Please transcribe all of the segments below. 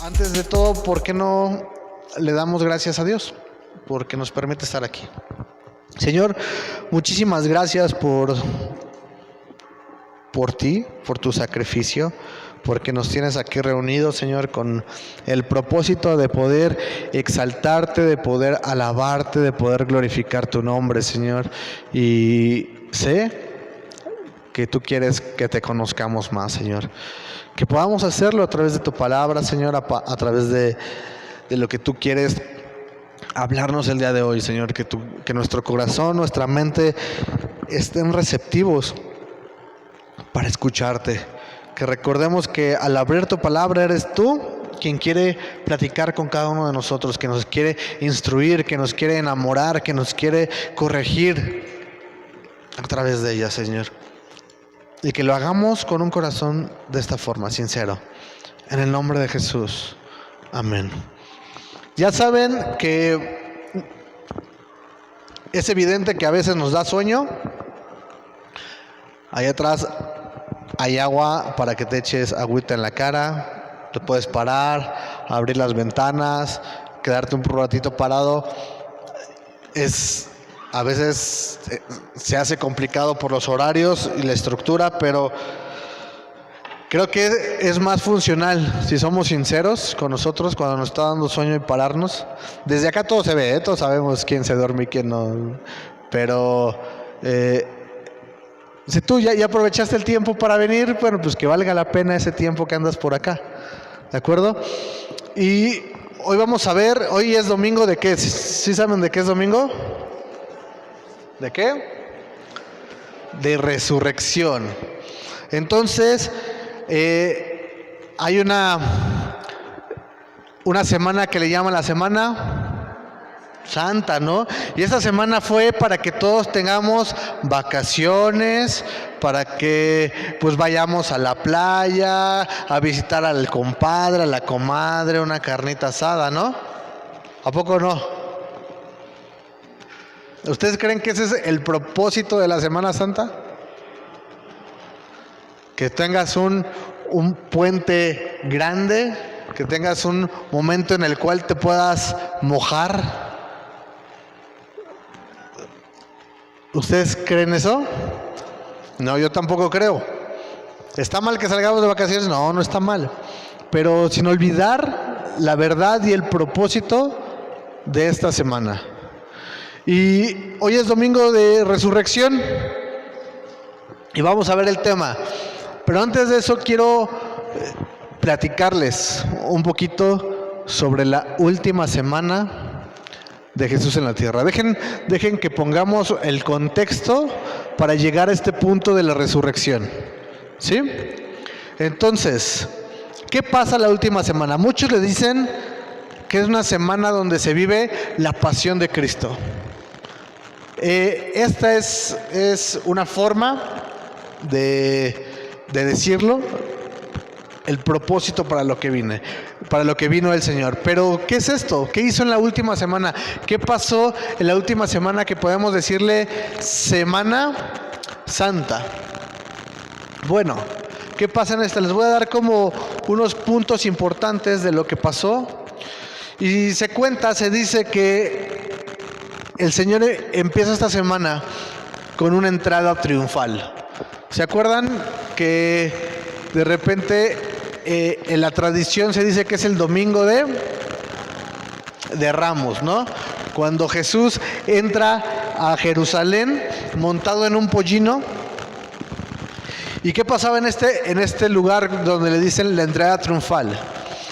Antes de todo, ¿por qué no le damos gracias a Dios? Porque nos permite estar aquí. Señor, muchísimas gracias por ti, por tu sacrificio, porque nos tienes aquí reunidos, Señor, con el propósito de poder exaltarte, de poder alabarte, de poder glorificar tu nombre, Señor. Y sé que tú quieres que te conozcamos más, Señor. Que podamos hacerlo a través de tu palabra, Señor, a través de lo que tú quieres hablarnos el día de hoy, Señor. Que nuestro corazón, nuestra mente estén receptivos para escucharte. Que recordemos que al abrir tu palabra eres tú quien quiere platicar con cada uno de nosotros, que nos quiere instruir, que nos quiere enamorar, que nos quiere corregir a través de ella, Señor. Y que lo hagamos con un corazón de esta forma, sincero. En el nombre de Jesús. Amén. Ya saben que es evidente que a veces nos da sueño. Ahí atrás hay agua para que te eches agüita en la cara. Te puedes parar, abrir las ventanas, quedarte un ratito parado. A veces se hace complicado por los horarios y la estructura, pero creo que es más funcional, si somos sinceros con nosotros, cuando nos está dando sueño y pararnos. Desde acá todo se ve, todos sabemos quién se duerme y quién no. Pero si tú ya aprovechaste el tiempo para venir, bueno, pues que valga la pena ese tiempo que andas por acá. ¿De acuerdo? Y hoy vamos a ver, hoy es domingo de qué. ¿Sí saben de qué es domingo? ¿De qué? De resurrección. Entonces, hay una semana que le llaman la Semana Santa, ¿no? Y esta semana fue para que todos tengamos vacaciones, para que pues vayamos a la playa, a visitar al compadre, a la comadre, una carnita asada, ¿no? ¿A poco no? ¿Ustedes creen que ese es el propósito de la Semana Santa? Que tengas un puente grande, que tengas un momento en el cual te puedas mojar. ¿Ustedes creen eso? No, yo tampoco creo. ¿Está mal que salgamos de vacaciones? No, no está mal. Pero sin olvidar la verdad y el propósito de esta semana. Y hoy es domingo de resurrección y vamos a ver el tema. Pero antes de eso quiero platicarles un poquito sobre la última semana de Jesús en la tierra. Dejen que pongamos el contexto para llegar a este punto de la resurrección. ¿Sí? Entonces, ¿qué pasa la última semana? Muchos le dicen que es una semana donde se vive la pasión de Cristo. Esta es una forma de decirlo, el propósito para lo que vino el Señor. Pero ¿qué es esto? ¿Qué hizo en la última semana? ¿Qué pasó en la última semana que podemos decirle Semana Santa? Bueno, ¿qué pasa en esta? Les voy a dar como unos puntos importantes de lo que pasó. Y se dice que el Señor empieza esta semana con una entrada triunfal. ¿Se acuerdan que de repente en la tradición se dice que es el domingo de Ramos, ¿no? Cuando Jesús entra a Jerusalén montado en un pollino. ¿Y qué pasaba en este lugar donde le dicen la entrada triunfal?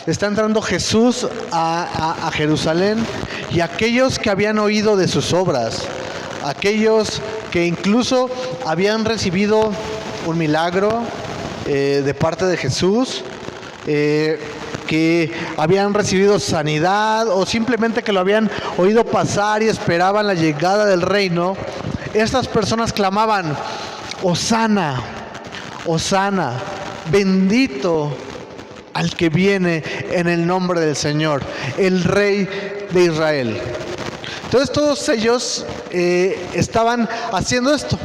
Está entrando Jesús a Jerusalén, y aquellos que habían oído de sus obras, aquellos que incluso habían recibido un milagro de parte de Jesús, que habían recibido sanidad o simplemente que lo habían oído pasar y esperaban la llegada del reino, estas personas clamaban: Hosana, Hosana, bendito al que viene en el nombre del Señor, el Rey de Israel. Entonces todos ellos estaban haciendo esto.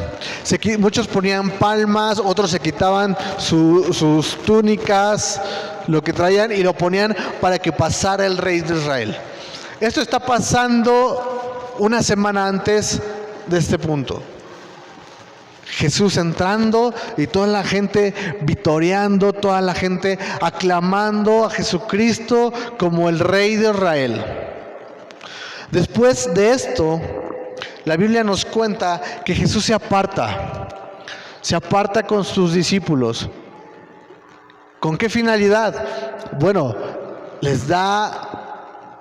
Muchos ponían palmas, otros se quitaban sus túnicas, lo que traían y lo ponían para que pasara el rey de Israel. Esto está pasando una semana antes de este punto. Jesús entrando y toda la gente vitoreando, toda la gente aclamando a Jesucristo como el Rey de Israel. Después de esto, la Biblia nos cuenta que Jesús se aparta con sus discípulos. ¿Con qué finalidad? Bueno, les da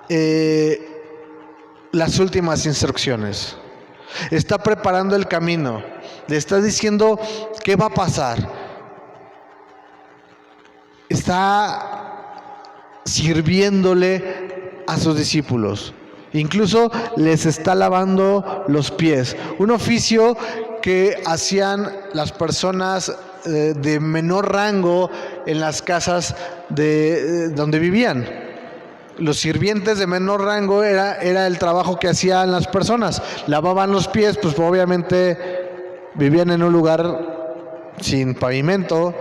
las últimas instrucciones. Está preparando el camino. Le está diciendo qué va a pasar. Está sirviéndole a sus discípulos. Incluso les está lavando los pies. Un oficio que hacían las personas de menor rango en las casas donde vivían. Los sirvientes de menor rango era el trabajo que hacían las personas. Lavaban los pies, pues obviamente vivían en un lugar sin pavimento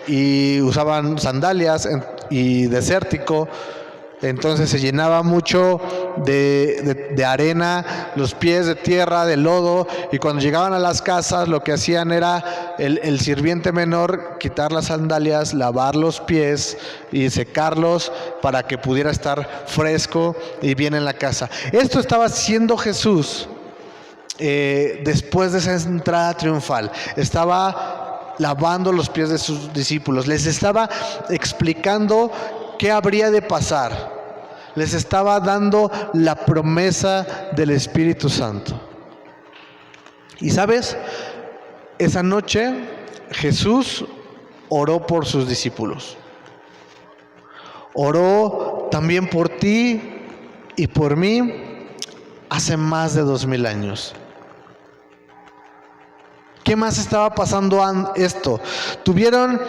y usaban sandalias y desértico. Entonces se llenaba mucho de arena, los pies de tierra, de lodo, y cuando llegaban a las casas lo que hacían era el sirviente menor quitar las sandalias, lavar los pies y secarlos para que pudiera estar fresco y bien en la casa. Esto estaba haciendo Jesús después de esa entrada triunfal. Estaba lavando los pies de sus discípulos, les estaba explicando qué habría de pasar. Les estaba dando la promesa del Espíritu Santo. Y sabes, esa noche Jesús oró por sus discípulos. Oró también por ti y por mí hace más de 2000 años. ¿Qué más estaba pasando esto? Tuvieron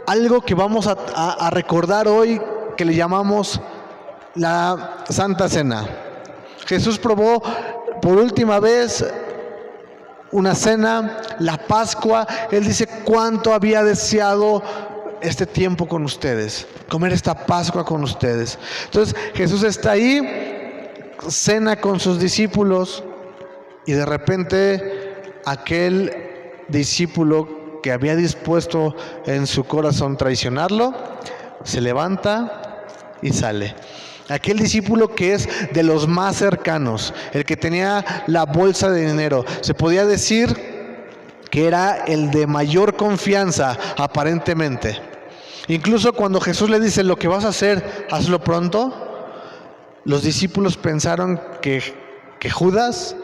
algo que vamos a recordar hoy, que le llamamos la Santa Cena. Jesús probó por última vez una cena, la Pascua. Él dice cuánto había deseado este tiempo con ustedes, comer esta Pascua con ustedes. Entonces Jesús está ahí, cena con sus discípulos, y de repente aquel discípulo que había dispuesto en su corazón traicionarlo, se levanta y sale. Aquel discípulo que es de los más cercanos, el que tenía la bolsa de dinero, se podía decir que era el de mayor confianza aparentemente. Incluso cuando Jesús le dice: lo que vas a hacer, hazlo pronto, los discípulos pensaron que Judas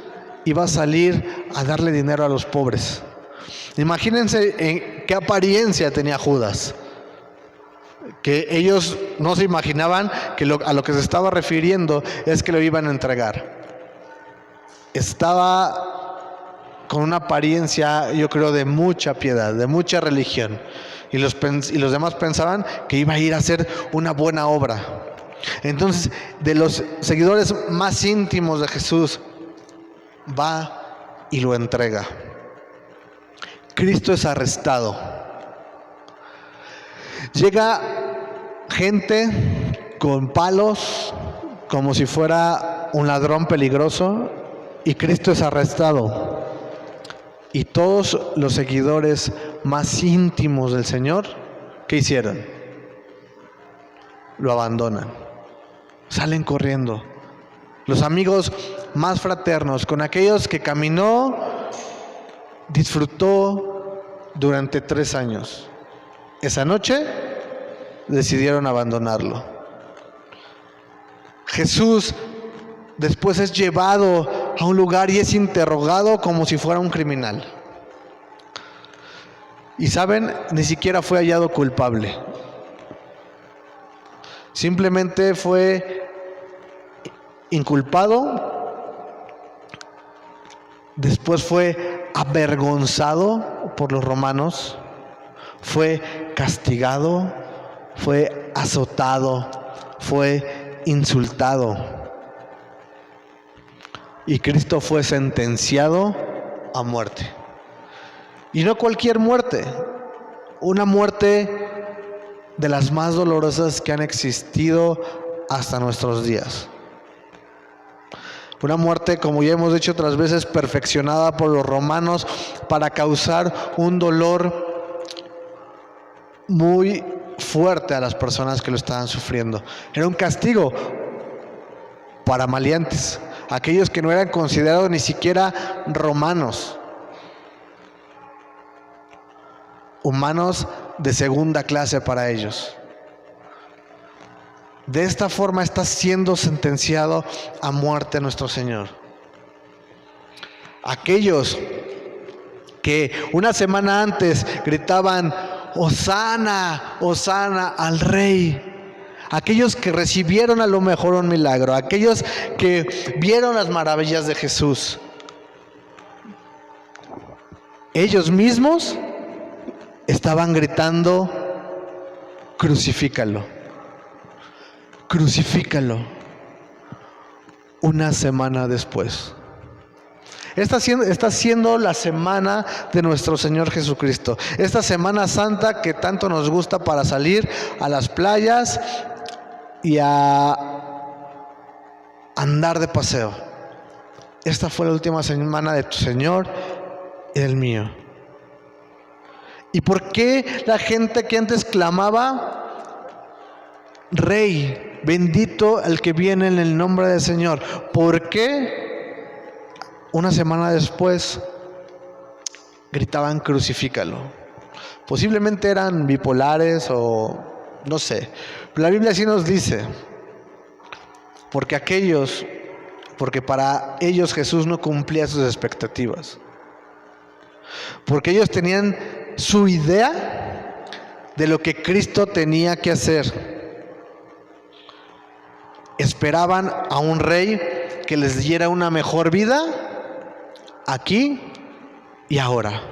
iba a salir a darle dinero a los pobres. Imagínense en qué apariencia tenía Judas, que ellos no se imaginaban que a lo que se estaba refiriendo es que lo iban a entregar. Estaba con una apariencia, yo creo, de mucha piedad, de mucha religión, y los demás pensaban que iba a ir a hacer una buena obra. Entonces, de los seguidores más íntimos de Jesús, va y lo entrega. Cristo es arrestado. Llega gente con palos como si fuera un ladrón peligroso, y Cristo es arrestado. Y todos los seguidores más íntimos del Señor, ¿qué hicieron? Lo abandonan, salen corriendo. Los amigos más fraternos, con aquellos que caminó, disfrutó durante 3 años. Esa noche decidieron abandonarlo. Jesús después es llevado a un lugar y es interrogado como si fuera un criminal. Y saben, ni siquiera fue hallado culpable. Simplemente fue inculpado. Después fue avergonzado por los romanos. Fue castigado, fue azotado, fue insultado. Y Cristo fue sentenciado a muerte. Y no cualquier muerte, una muerte de las más dolorosas que han existido hasta nuestros días. Una muerte, como ya hemos dicho otras veces, perfeccionada por los romanos para causar un dolor muy fuerte a las personas que lo estaban sufriendo. Era un castigo para maleantes, aquellos que no eran considerados ni siquiera romanos, humanos de segunda clase para ellos. De esta forma está siendo sentenciado a muerte nuestro Señor. Aquellos que una semana antes gritaban Hosana, Hosana al Rey, aquellos que recibieron a lo mejor un milagro, aquellos que vieron las maravillas de Jesús, ellos mismos estaban gritando crucifícalo, crucifícalo, una semana después. Está siendo la semana de nuestro Señor Jesucristo. Esta Semana Santa que tanto nos gusta para salir a las playas y a andar de paseo. Esta fue la última semana de tu Señor y del mío. ¿Y por qué la gente que antes clamaba Rey, bendito el que viene en el nombre del Señor? ¿Por qué una semana después gritaban crucifícalo? Posiblemente eran bipolares o no sé. Pero la Biblia sí nos dice, porque para ellos Jesús no cumplía sus expectativas. Porque ellos tenían su idea de lo que Cristo tenía que hacer. Esperaban a un rey que les diera una mejor vida aquí y ahora.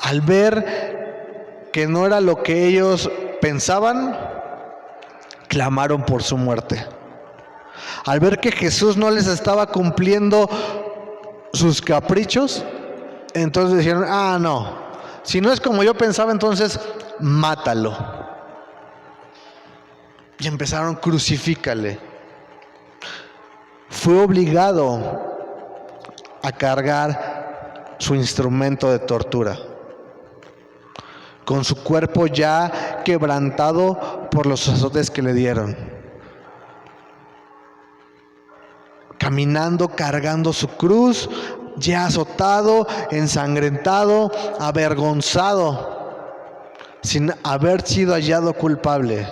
Al ver que no era lo que ellos pensaban, clamaron por su muerte. Al ver que Jesús no les estaba cumpliendo sus caprichos, entonces dijeron, no, si no es como yo pensaba, entonces mátalo. Y empezaron, crucifícale. Fue obligado a cargar su instrumento de tortura, con su cuerpo ya quebrantado por los azotes que le dieron, caminando, cargando su cruz, ya azotado, ensangrentado, avergonzado, sin haber sido hallado culpable.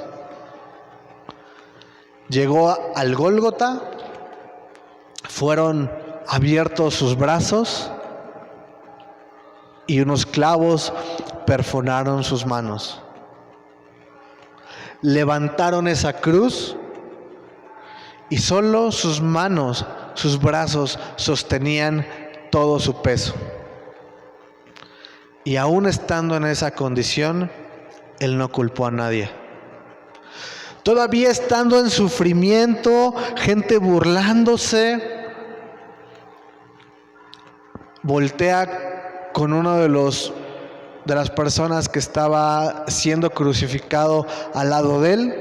Llegó al Gólgota, fueron abiertos sus brazos y unos clavos perforaron sus manos. Levantaron esa cruz y solo sus manos, sus brazos sostenían todo su peso. Y aún estando en esa condición, Él no culpó a nadie. Todavía estando en sufrimiento, gente burlándose, voltea con uno de las personas que estaba siendo crucificado al lado de él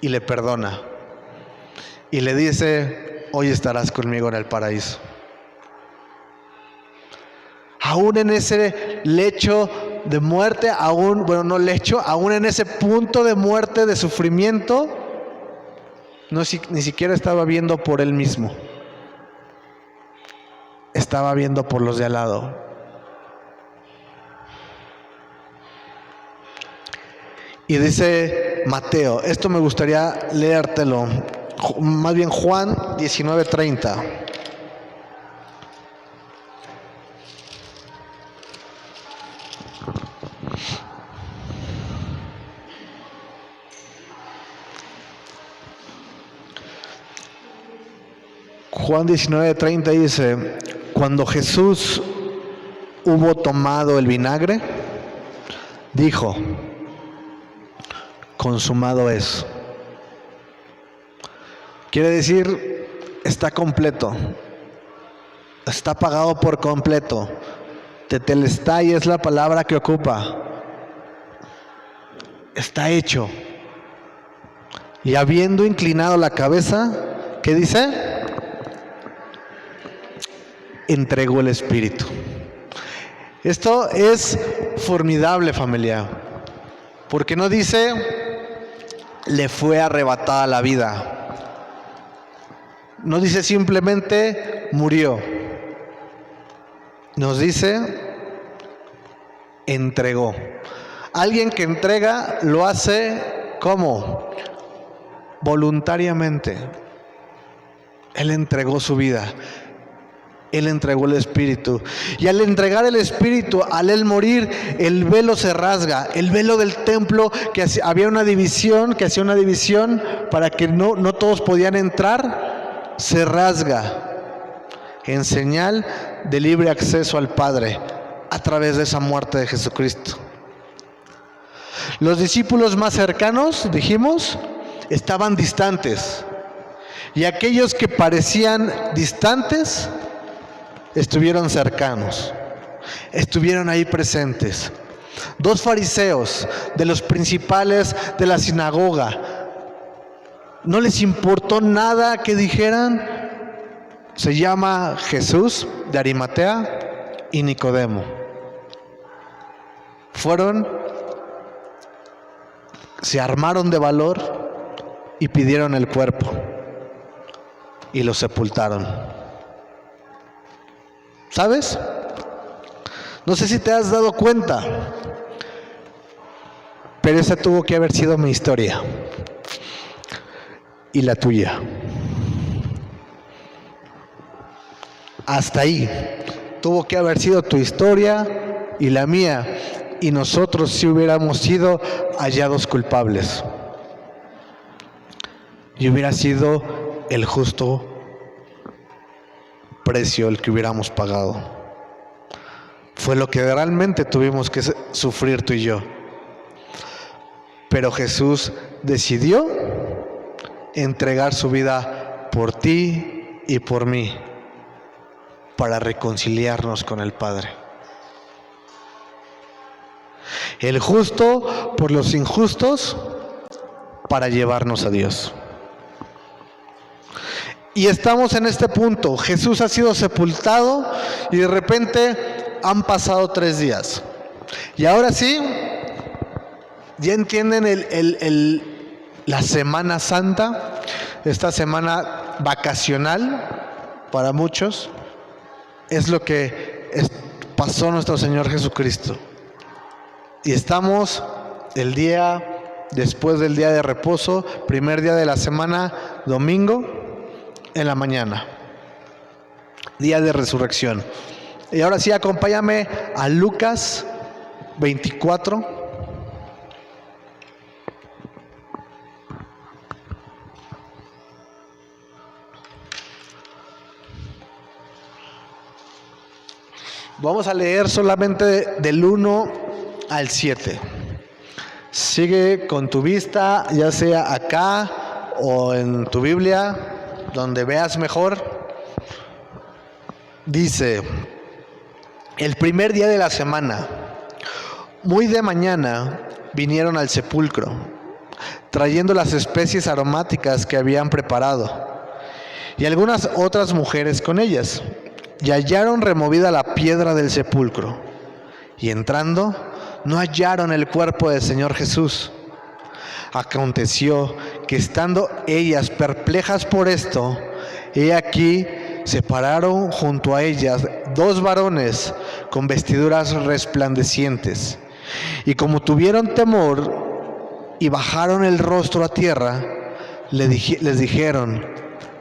y le perdona. Y le dice, hoy estarás conmigo en el paraíso. Aún en ese lecho de muerte, aún en ese punto de muerte, de sufrimiento, ni siquiera estaba viendo por él mismo. Estaba viendo por los de al lado. Y dice Mateo, esto me gustaría leértelo, más bien Juan 19:30. Juan 19:30 dice, cuando Jesús hubo tomado el vinagre, dijo, consumado es. Quiere decir, está completo, está pagado por completo. Tetelestai es la palabra que ocupa. Está hecho. Y habiendo inclinado la cabeza, ¿qué dice? Entregó el Espíritu. Esto es formidable, familia, porque no dice le fue arrebatada la vida. No dice simplemente murió. Nos dice entregó. Alguien que entrega lo hace ¿cómo? Voluntariamente. Él entregó su vida. Él entregó el Espíritu. Y al entregar el Espíritu, al Él morir, el velo se rasga. El velo del templo, que había una división, que hacía una división para que no todos podían entrar, se rasga en señal de libre acceso al Padre a través de esa muerte de Jesucristo. Los discípulos más cercanos, dijimos, estaban distantes. Y aquellos que parecían distantes estuvieron cercanos, estuvieron ahí presentes. 2 fariseos de los principales de la sinagoga, no les importó nada que dijeran. Se llama Jesús de Arimatea y Nicodemo. Se armaron de valor y pidieron el cuerpo y lo sepultaron. ¿Sabes? No sé si te has dado cuenta, pero esa tuvo que haber sido mi historia y la tuya. Hasta ahí tuvo que haber sido tu historia y la mía, y nosotros si hubiéramos sido hallados culpables. Y hubiera sido el justo precio el que hubiéramos pagado. Fue lo que realmente tuvimos que sufrir tú y yo. Pero Jesús decidió entregar su vida por ti y por mí, para reconciliarnos con el Padre. El justo por los injustos, para llevarnos a Dios. Y estamos en este punto. Jesús ha sido sepultado y de repente han pasado 3 días. Y ahora sí, ya entienden la Semana Santa, esta semana vacacional para muchos. Es lo que pasó nuestro Señor Jesucristo. Y estamos después del día de reposo, primer día de la semana, domingo, en la mañana, día de resurrección. Y ahora sí, acompáñame a Lucas 24. Vamos a leer solamente del 1 al 7. Sigue con tu vista, ya sea acá o en tu Biblia, donde veas mejor. Dice: el primer día de la semana, muy de mañana, vinieron al sepulcro, trayendo las especies aromáticas que habían preparado, y algunas otras mujeres con ellas. Y hallaron removida la piedra del sepulcro, y entrando, no hallaron el cuerpo del Señor Jesús. Aconteció que estando ellas perplejas por esto, he aquí se pararon junto a ellas 2 varones con vestiduras resplandecientes, y como tuvieron temor y bajaron el rostro a tierra, les dijeron: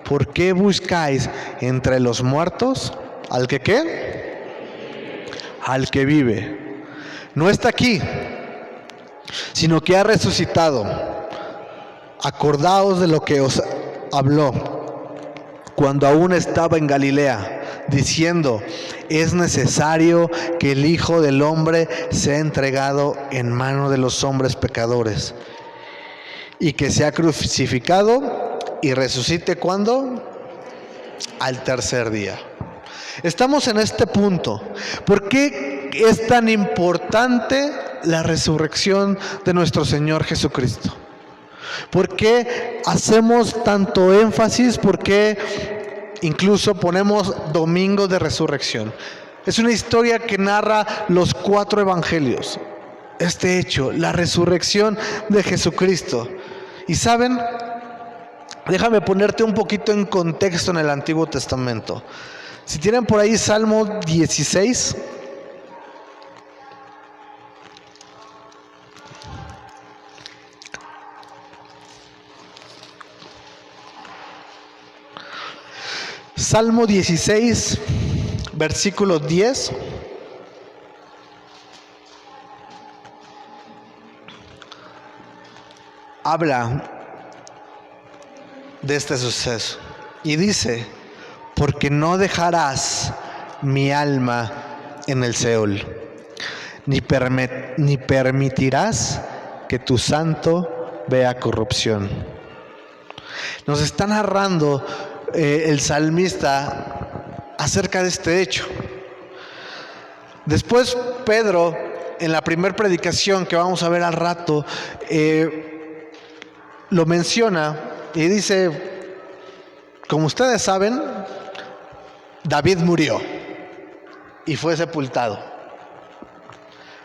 ¿por qué buscáis entre los muertos al que qué? Al que vive. No está aquí, sino que ha resucitado. Acordaos de lo que os habló cuando aún estaba en Galilea, diciendo: es necesario que el Hijo del Hombre sea entregado en mano de los hombres pecadores, y que sea crucificado y resucite. ¿Cuándo? Al tercer día. Estamos en este punto. ¿Por qué es tan importante la resurrección de nuestro Señor Jesucristo? ¿Por qué hacemos tanto énfasis? ¿Por qué incluso ponemos domingos de resurrección? Es una historia que narra los 4 evangelios. Este hecho, la resurrección de Jesucristo. Y saben, déjame ponerte un poquito en contexto en el Antiguo Testamento. Si tienen por ahí Salmo 16. Salmo 16, versículo 10. Habla de este suceso y dice: porque no dejarás mi alma en el Seol, ni permitirás que tu santo vea corrupción. Nos está narrando el salmista acerca de este hecho. Después Pedro, en la primera predicación que vamos a ver al rato, lo menciona y dice: como ustedes saben, David murió y fue sepultado,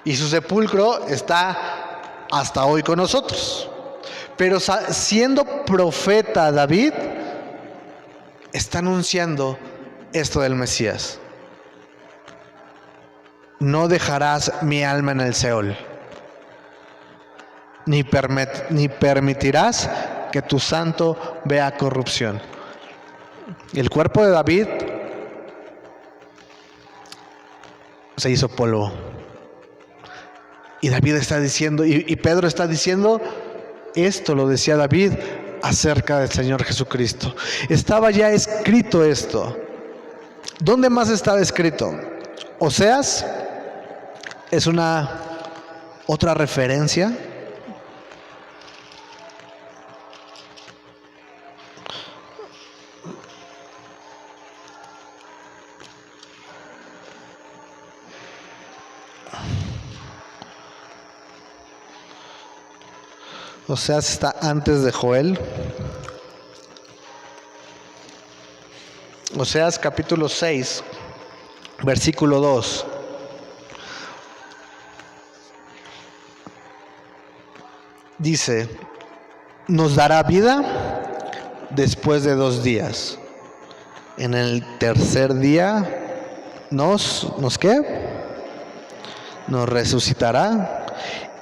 y su sepulcro está hasta hoy con nosotros. Pero siendo profeta David, está anunciando esto del Mesías: no dejarás mi alma en el Seol, ni permitirás que tu santo vea corrupción. El cuerpo de David se hizo polvo. Y David está diciendo, y Pedro está diciendo, esto lo decía David acerca del Señor Jesucristo. Estaba ya escrito esto. ¿Dónde más estaba escrito? Oseas es una otra referencia. Oseas está antes de Joel. Oseas capítulo 6, versículo 2. Dice: nos dará vida después de 2 días. En el tercer día ¿nos qué? Nos resucitará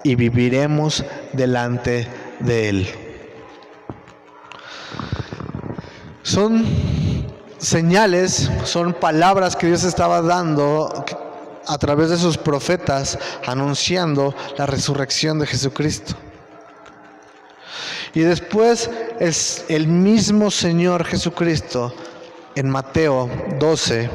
y viviremos delante de Él. Son señales, son palabras que Dios estaba dando a través de sus profetas, anunciando la resurrección de Jesucristo. Y después es el mismo Señor Jesucristo en Mateo 12,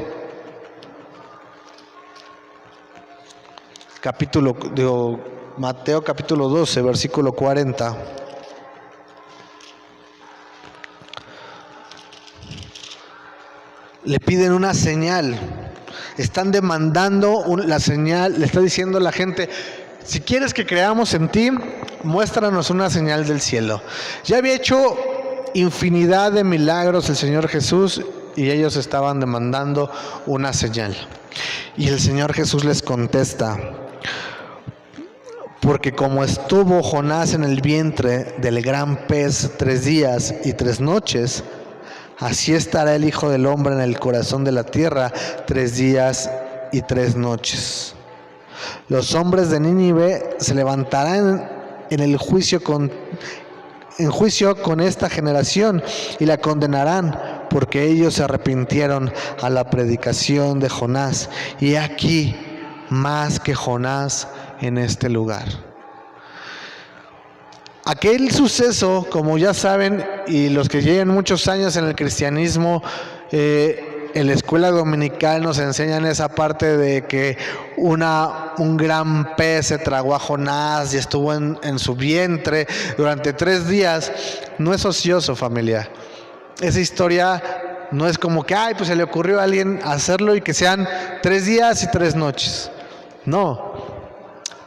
Mateo capítulo 12, versículo 40. Le piden una señal. Están demandando la señal. Le está diciendo a la gente: si quieres que creamos en ti, muéstranos una señal del cielo. Ya había hecho infinidad de milagros el Señor Jesús, y ellos estaban demandando una señal. Y el Señor Jesús les contesta: porque como estuvo Jonás en el vientre del gran pez 3 días y 3 noches, así estará el Hijo del Hombre en el corazón de la tierra 3 días y 3 noches. Los hombres de Nínive se levantarán en juicio con esta generación y la condenarán, porque ellos se arrepintieron a la predicación de Jonás. Y aquí más que Jonás en este lugar. Aquel suceso, como ya saben, y los que llevan muchos años en el cristianismo, en la escuela dominical nos enseñan esa parte de que un gran pez se tragó a Jonás y estuvo en su vientre durante 3 días. No es ocioso, familia. Esa historia no es como que pues se le ocurrió a alguien hacerlo y que sean 3 días y 3 noches. No,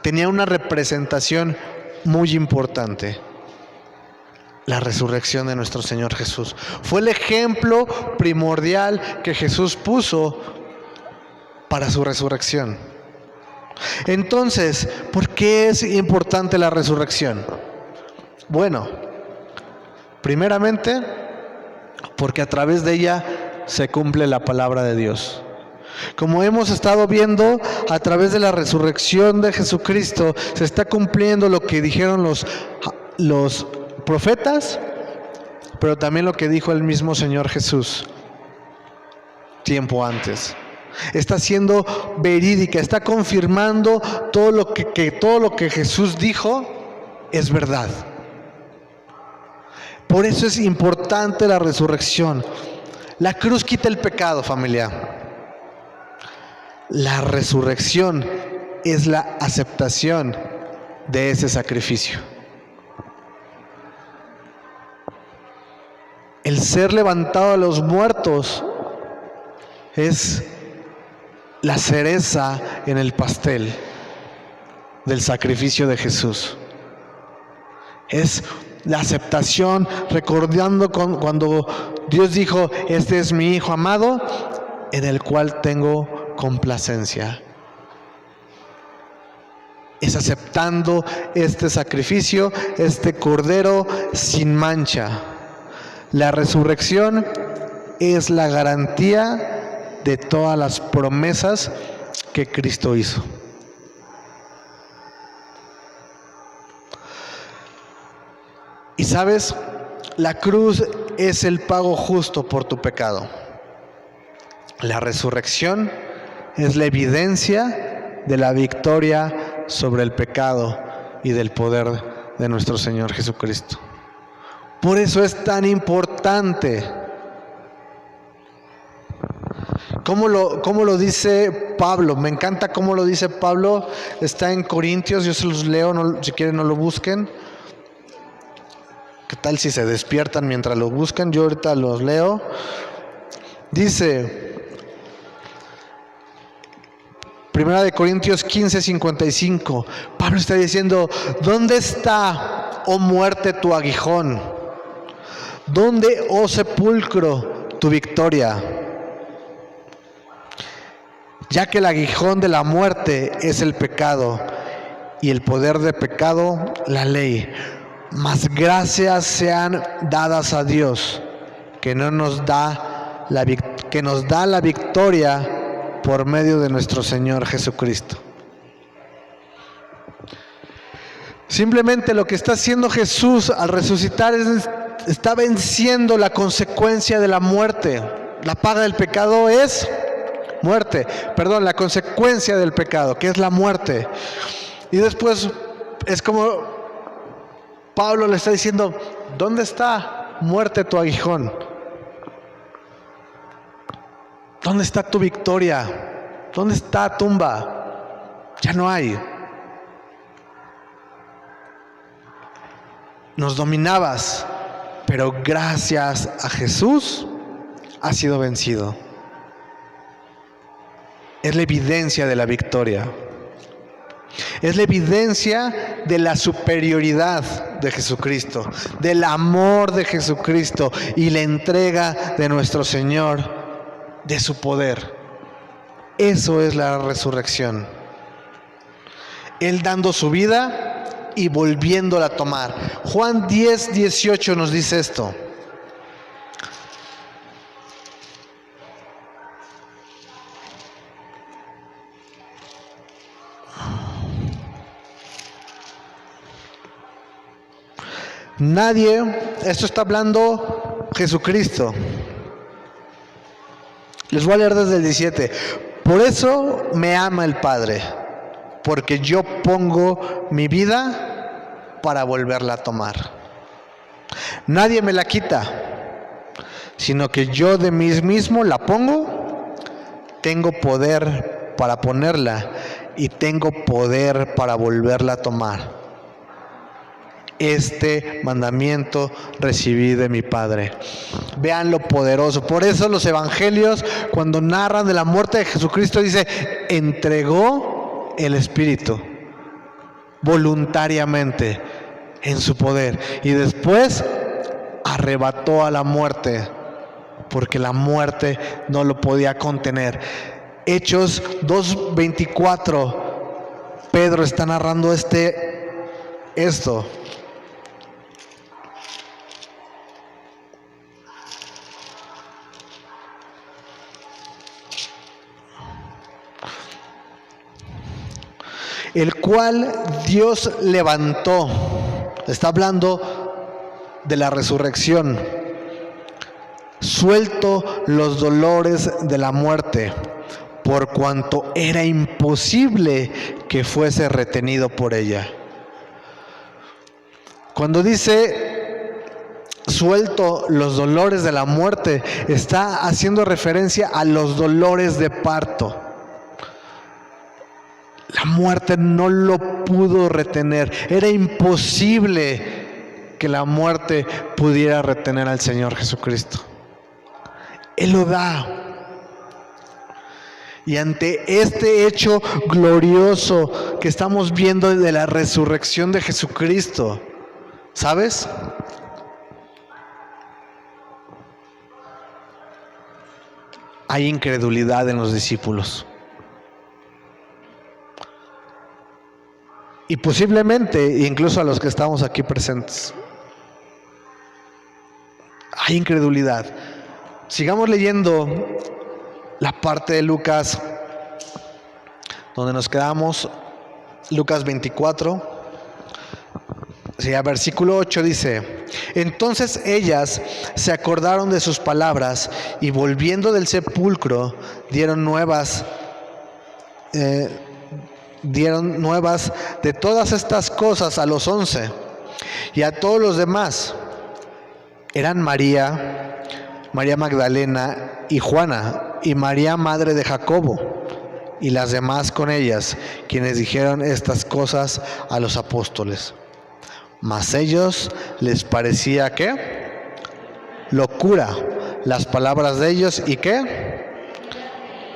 tenía una representación muy importante: la resurrección de nuestro Señor Jesús. Fue el ejemplo primordial que Jesús puso para su resurrección. Entonces, ¿por qué es importante la resurrección? Bueno, primeramente, porque a través de ella se cumple la palabra de Dios. Como hemos estado viendo, a través de la resurrección de Jesucristo se está cumpliendo lo que dijeron los profetas, pero también lo que dijo el mismo Señor Jesús tiempo antes. Está siendo verídica, está confirmando todo lo que Jesús dijo es verdad. Por eso es importante la resurrección. La cruz quita el pecado, familia. La resurrección es la aceptación de ese sacrificio. El ser levantado de los muertos es la cereza en el pastel del sacrificio de Jesús. Es la aceptación, recordando cuando Dios dijo: este es mi Hijo amado, en el cual tengo complacencia. Es aceptando este sacrificio, este cordero sin mancha. La resurrección es la garantía de todas las promesas que Cristo hizo. Y sabes, la cruz es el pago justo por tu pecado. La resurrección es la evidencia de la victoria sobre el pecado y del poder de nuestro Señor Jesucristo. Por eso es tan importante. ¿Cómo lo dice Pablo? Me encanta cómo lo dice Pablo. Está en Corintios, yo se los leo, si quieren no lo busquen. ¿Qué tal si se despiertan mientras lo buscan? Yo ahorita los leo. Dice, 1 Corintios 15:55, Pablo está diciendo: ¿dónde está, oh muerte, tu aguijón? ¿Dónde, oh sepulcro, tu victoria? Ya que el aguijón de la muerte es el pecado, y el poder de pecado, la ley. Mas gracias sean dadas a Dios, que nos da la victoria por medio de nuestro Señor Jesucristo. Simplemente lo que está haciendo Jesús al resucitar está venciendo la consecuencia de la muerte. La paga del pecado es muerte. La consecuencia del pecado, que es la muerte. Y después es como Pablo le está diciendo: ¿dónde está, muerte, tu aguijón? ¿Dónde está tu victoria? ¿Dónde está, tumba? Ya no hay. Nos dominabas, pero gracias a Jesús has sido vencido. Es la evidencia de la victoria. Es la evidencia de la superioridad de Jesucristo, del amor de Jesucristo y la entrega de nuestro Señor, de su poder. Eso es la resurrección. Él dando su vida y volviéndola a tomar. Juan 10:18 nos dice esto. Esto está hablando Jesucristo. Les voy a leer desde el 17. Por eso me ama el Padre, porque yo pongo mi vida para volverla a tomar. Nadie me la quita, sino que yo de mí mismo la pongo. Tengo poder para ponerla y tengo poder para volverla a tomar. Este mandamiento recibí de mi Padre. Vean lo poderoso. Por eso los evangelios, cuando narran de la muerte de Jesucristo, dice: entregó el Espíritu voluntariamente en su poder, y después arrebató a la muerte, porque la muerte no lo podía contener. Hechos 2:24, Pedro está narrando esto. El cual Dios levantó. Está hablando de la resurrección. Suelto los dolores de la muerte, por cuanto era imposible que fuese retenido por ella. Cuando dice suelto los dolores de la muerte, está haciendo referencia a los dolores de parto. La muerte no lo pudo retener. Era imposible que la muerte pudiera retener al Señor Jesucristo. Él lo da. Y ante este hecho glorioso que estamos viendo de la resurrección de Jesucristo, ¿sabes? Hay incredulidad en los discípulos. Y posiblemente incluso a los que estamos aquí presentes. Hay incredulidad. Sigamos leyendo la parte de Lucas donde nos quedamos. Lucas 24, versículo 8 dice: entonces ellas se acordaron de sus palabras y volviendo del sepulcro dieron nuevas de todas estas cosas a los 11 y a todos los demás. Eran María Magdalena y Juana y María madre de Jacobo y las demás con ellas, quienes dijeron estas cosas a los apóstoles. Mas ellos les parecía ¿qué? Locura las palabras de ellos y ¿qué?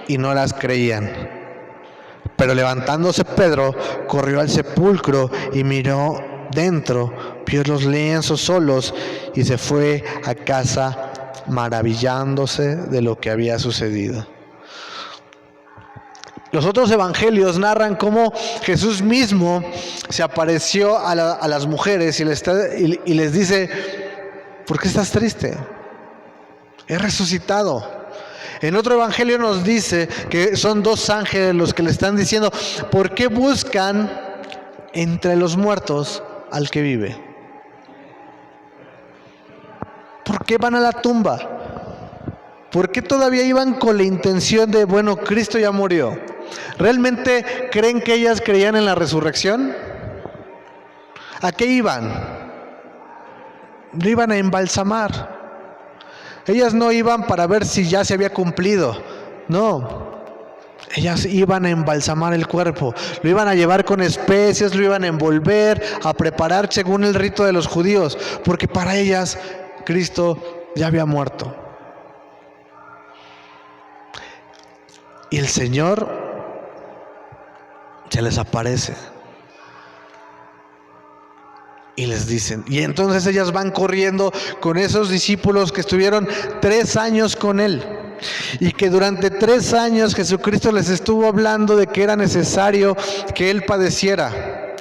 Y no las creían. Pero levantándose Pedro, corrió al sepulcro y miró dentro, vio los lienzos solos y se fue a casa maravillándose de lo que había sucedido. Los otros evangelios narran cómo Jesús mismo se apareció a las mujeres y les dice: ¿por qué estás triste? He resucitado. En otro evangelio nos dice que son 2 ángeles los que le están diciendo: ¿por qué buscan entre los muertos al que vive? ¿Por qué van a la tumba? ¿Por qué todavía iban con la intención de, bueno, Cristo ya murió? ¿Realmente creen que ellas creían en la resurrección? ¿A qué iban? No iban a embalsamar. Ellas no iban para ver si ya se había cumplido. No. Ellas iban a embalsamar el cuerpo. Lo iban a llevar con especias, lo iban a envolver, a preparar según el rito de los judíos. Porque para ellas Cristo ya había muerto. Y el Señor se les aparece. Y les dicen, y entonces ellas van corriendo con esos discípulos que estuvieron 3 años con Él. Y que durante 3 años Jesucristo les estuvo hablando de que era necesario que Él padeciera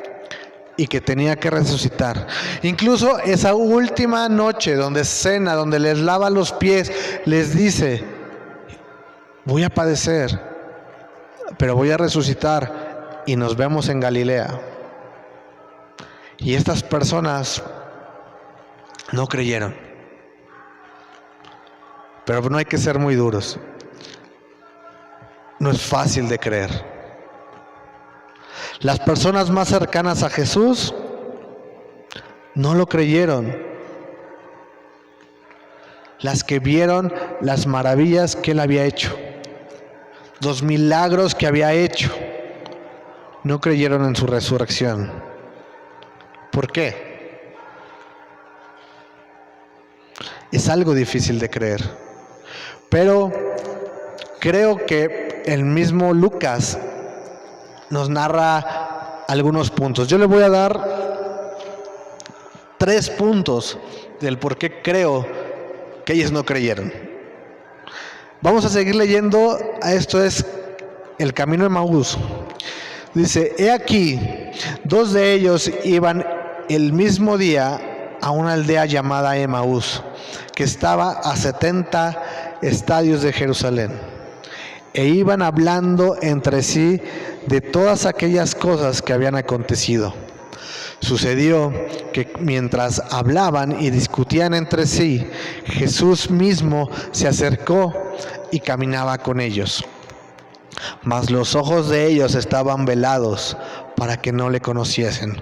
y que tenía que resucitar. Incluso esa última noche donde cena, donde les lava los pies, les dice: voy a padecer, pero voy a resucitar y nos vemos en Galilea. Y estas personas no creyeron. Pero no hay que ser muy duros. No es fácil de creer. Las personas más cercanas a Jesús no lo creyeron. Las que vieron las maravillas que Él había hecho, los milagros que había hecho, no creyeron en su resurrección. ¿Por qué? Es algo difícil de creer. Pero creo que el mismo Lucas nos narra algunos puntos. Yo le voy a dar 3 puntos del por qué creo que ellos no creyeron. Vamos a seguir leyendo. Esto es el camino de Emaús. Dice: he aquí, 2 de ellos iban el mismo día a una aldea llamada Emaús, que estaba a 70 estadios de Jerusalén, e iban hablando entre sí de todas aquellas cosas que habían acontecido. Sucedió que mientras hablaban y discutían entre sí, Jesús mismo se acercó y caminaba con ellos. Mas los ojos de ellos estaban velados para que no le conociesen.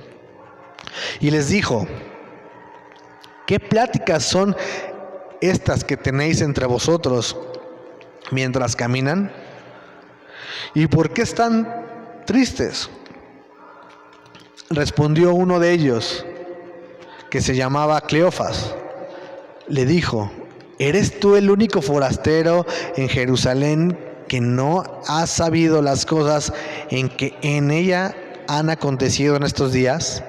Y les dijo: ¿qué pláticas son estas que tenéis entre vosotros mientras caminan? ¿Y por qué están tristes? Respondió uno de ellos, que se llamaba Cleofas. Le dijo: ¿eres tú el único forastero en Jerusalén que no has sabido las cosas que en ella han acontecido en estos días?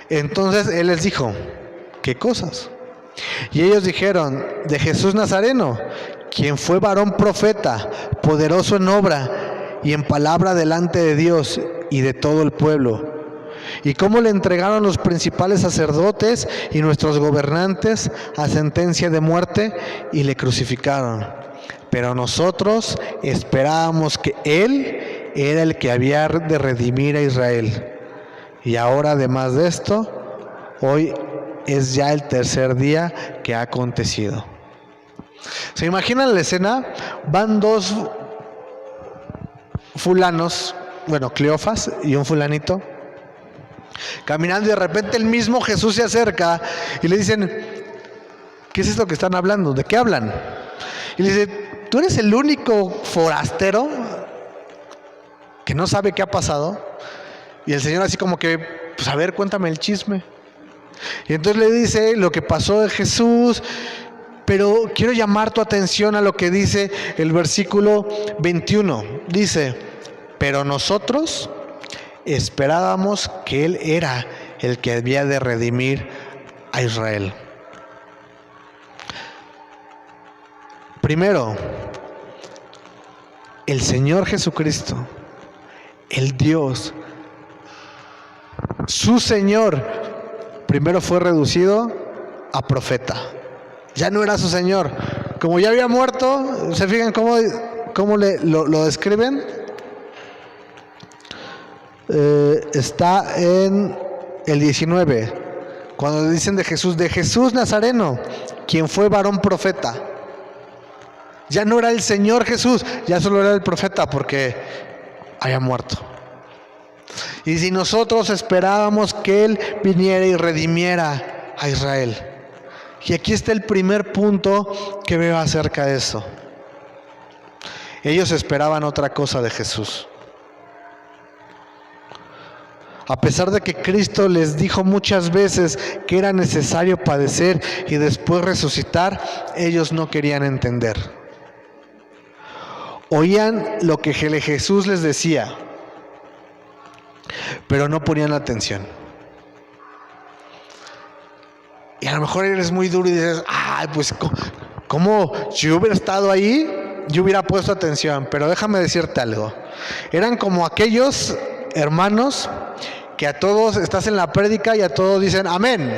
Entonces él les dijo: ¿qué cosas? Y ellos dijeron: de Jesús Nazareno, quien fue varón profeta, poderoso en obra y en palabra delante de Dios y de todo el pueblo, y cómo le entregaron los principales sacerdotes y nuestros gobernantes a sentencia de muerte y le crucificaron. Pero nosotros esperábamos que Él era el que había de redimir a Israel. Y ahora, además de esto, hoy es ya el 3er día que ha acontecido. ¿Se imaginan la escena? Van 2 fulanos, Cleofas y un fulanito, caminando, y de repente el mismo Jesús se acerca y le dicen: ¿qué es esto que están hablando? ¿De qué hablan? Y le dice: ¿tú eres el único forastero que no sabe qué ha pasado? Y el Señor así como que, pues a ver, cuéntame el chisme. Y entonces le dice lo que pasó de Jesús, pero quiero llamar tu atención a lo que dice el versículo 21. Dice: pero nosotros esperábamos que Él era el que había de redimir a Israel. Primero, el Señor Jesucristo, el Dios, su Señor, primero fue reducido a profeta. Ya no era su Señor. Como ya había muerto, ¿se fijan cómo lo describen? Está en el 19, cuando dicen de Jesús Nazareno, quien fue varón profeta. Ya no era el Señor Jesús, ya solo era el profeta porque había muerto. Y si nosotros esperábamos que Él viniera y redimiera a Israel. Y aquí está el primer punto que veo acerca de eso. Ellos esperaban otra cosa de Jesús. A pesar de que Cristo les dijo muchas veces que era necesario padecer y después resucitar, ellos no querían entender. Oían lo que Jesús les decía, pero no ponían atención. Y a lo mejor eres muy duro y dices: ay, pues ¿cómo? Si yo hubiera estado ahí, yo hubiera puesto atención. Pero déjame decirte algo. Eran como aquellos hermanos que a todos estás en la prédica y a todos dicen amén.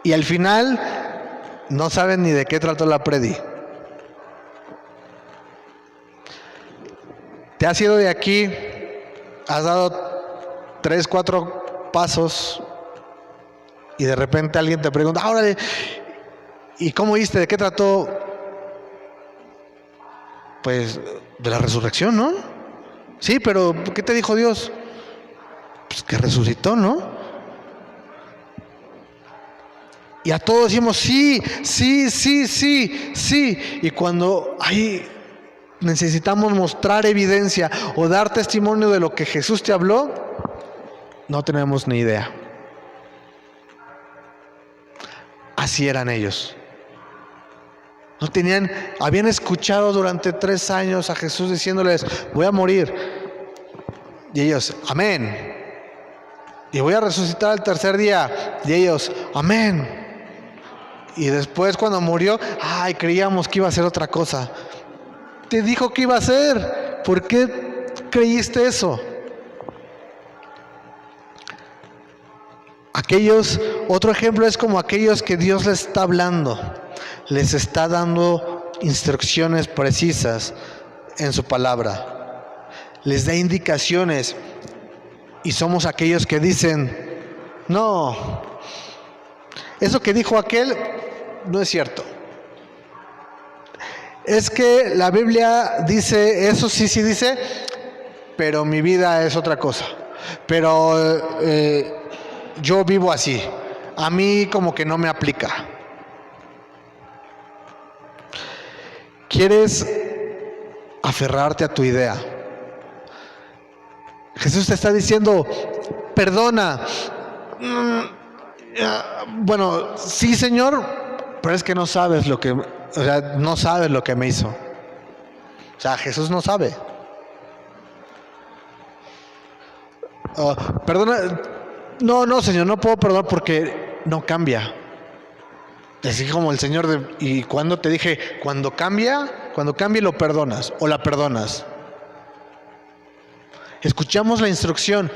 Y al final no saben ni de qué trató la prédica. Te has ido de aquí, has dado 3, 4 pasos y de repente alguien te pregunta: órale, ¿y cómo viste? ¿De qué trató? Pues de la resurrección, ¿no? Sí, pero ¿qué te dijo Dios? Pues que resucitó, ¿no? Y a todos decimos sí. Y cuando necesitamos mostrar evidencia o dar testimonio de lo que Jesús te habló, no tenemos ni idea. Así eran ellos. No tenían, habían escuchado durante 3 años a Jesús diciéndoles, voy a morir. Y ellos, amén. Y voy a resucitar al tercer día. Y ellos, amén. Y después cuando murió, creíamos que iba a ser otra cosa. Te dijo que iba a ser. ¿Por qué creíste eso? Otro ejemplo es como aquellos que Dios les está hablando, les está dando instrucciones precisas en su palabra, les da indicaciones, y somos aquellos que dicen, no, eso que dijo aquel no es cierto. Es que la Biblia dice, eso sí dice, pero mi vida es otra cosa. Pero yo vivo así. A mí como que no me aplica. ¿Quieres aferrarte a tu idea? Jesús te está diciendo, perdona. Bueno, sí, Señor, pero es que no sabes lo que, no sabes lo que me hizo. O sea, Jesús no sabe. Perdona. No, Señor, no puedo perdonar porque no cambia. Así como el Señor, y cuando te dije, cuando cambie lo perdonas o la perdonas. Escuchamos la instrucción,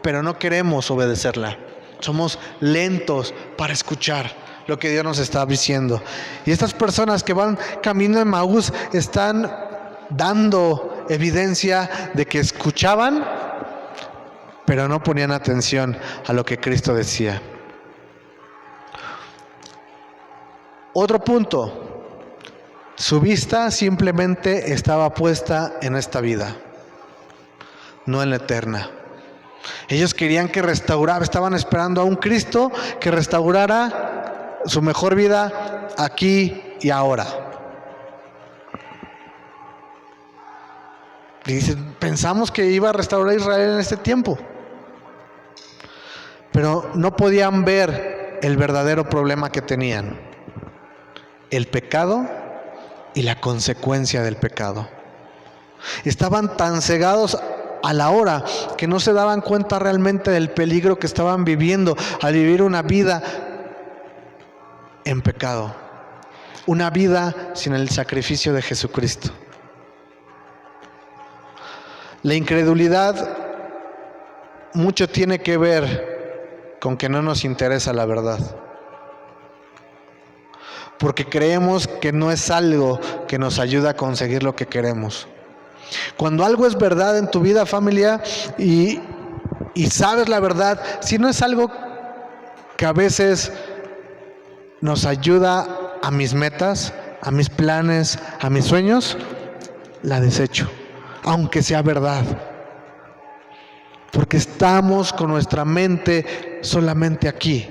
pero no queremos obedecerla. Somos lentos para escuchar lo que Dios nos está diciendo. Y estas personas que van camino de Emaús están dando evidencia de que escuchaban, pero no ponían atención a lo que Cristo decía. Otro punto, su vista simplemente estaba puesta en esta vida, no en la eterna. Ellos querían que restaurara, estaban esperando a un Cristo que restaurara su mejor vida aquí y ahora. Y dicen, pensamos que iba a restaurar a Israel en este tiempo. Pero no podían ver el verdadero problema que tenían: el pecado y la consecuencia del pecado. Estaban tan cegados a la hora que no se daban cuenta realmente del peligro que estaban viviendo al vivir una vida en pecado, una vida sin el sacrificio de Jesucristo. La incredulidad mucho tiene que ver con que no nos interesa la verdad, porque creemos que no es algo que nos ayuda a conseguir lo que queremos. Cuando algo es verdad en tu vida, familia, y sabes la verdad, si no es algo que a veces nos ayuda a mis metas, a mis planes, a mis sueños, la desecho, aunque sea verdad. Porque estamos con nuestra mente solamente aquí,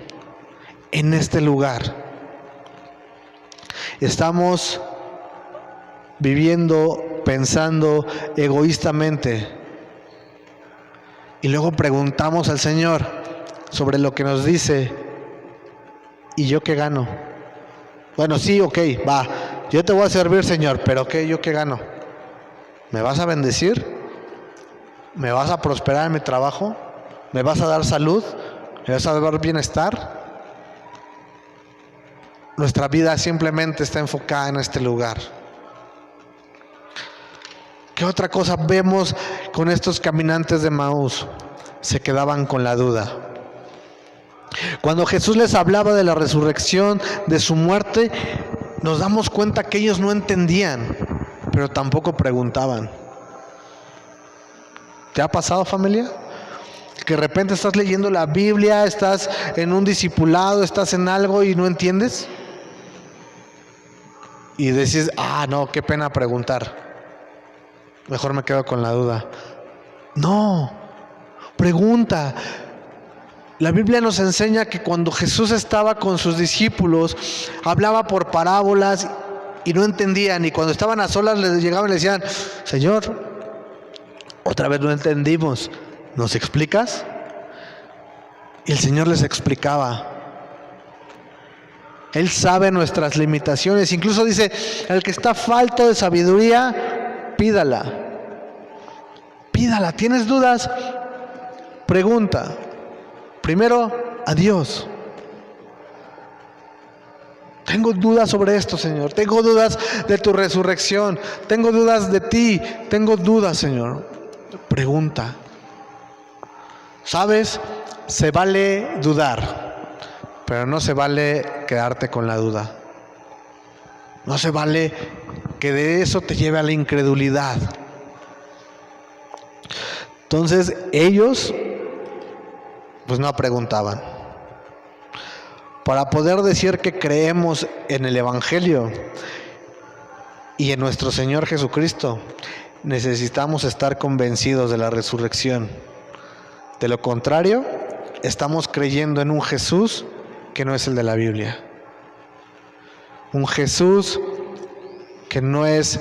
en este lugar. Estamos viviendo, pensando egoístamente. Y luego preguntamos al Señor sobre lo que nos dice: ¿y yo qué gano? Bueno, sí, ok, va, yo te voy a servir, Señor, pero ¿qué? ¿Yo qué gano? ¿Me vas a bendecir? ¿Me vas a prosperar en mi trabajo? ¿Me vas a dar salud? ¿Me vas a dar bienestar? Nuestra vida simplemente está enfocada en este lugar. ¿Qué otra cosa vemos con estos caminantes de Emaús? Se quedaban con la duda. Cuando Jesús les hablaba de la resurrección, de su muerte, nos damos cuenta que ellos no entendían, pero tampoco preguntaban. ¿Te ha pasado, familia? Que de repente estás leyendo la Biblia, estás en un discipulado, estás en algo y no entiendes. Y decís, no, qué pena preguntar. Mejor me quedo con la duda. No, pregunta. La Biblia nos enseña que cuando Jesús estaba con sus discípulos, hablaba por parábolas y no entendían. Y cuando estaban a solas les llegaban y le decían: Señor, otra vez no entendimos, ¿nos explicas? Y el Señor les explicaba. Él sabe nuestras limitaciones. Incluso dice, el que está falto de sabiduría, pídala. Pídala. ¿Tienes dudas? Pregunta. Primero a Dios. Tengo dudas sobre esto, Señor. Tengo dudas de tu resurrección. Tengo dudas de ti. Tengo dudas, Señor. Pregunta. ¿Sabes? Se vale dudar, pero no se vale quedarte con la duda. No se vale que de eso te lleve a la incredulidad. Entonces ellos pues no preguntaban. Para poder decir que creemos en el Evangelio y en nuestro Señor Jesucristo, necesitamos estar convencidos de la resurrección. De lo contrario, estamos creyendo en un Jesús que no es el de la Biblia. Un Jesús que no es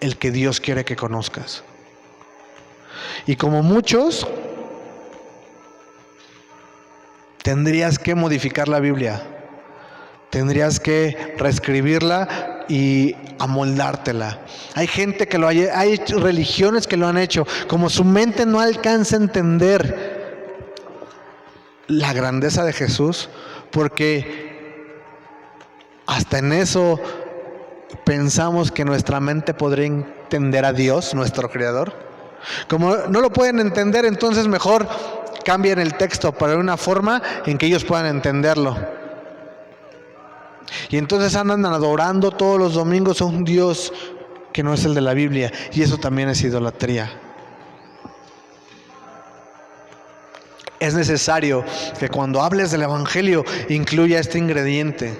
el que Dios quiere que conozcas. Y como muchos, tendrías que modificar la Biblia. Tendrías que reescribirla y amoldártela. Hay gente que lo hay religiones que lo han hecho. Como su mente no alcanza a entender la grandeza de Jesús, porque hasta en eso pensamos que nuestra mente podría entender a Dios, nuestro Creador. Como no lo pueden entender, entonces mejor cambien el texto para una forma en que ellos puedan entenderlo. Y entonces andan adorando todos los domingos a un Dios que no es el de la Biblia. Y eso también es idolatría. Es necesario que cuando hables del Evangelio incluya este ingrediente.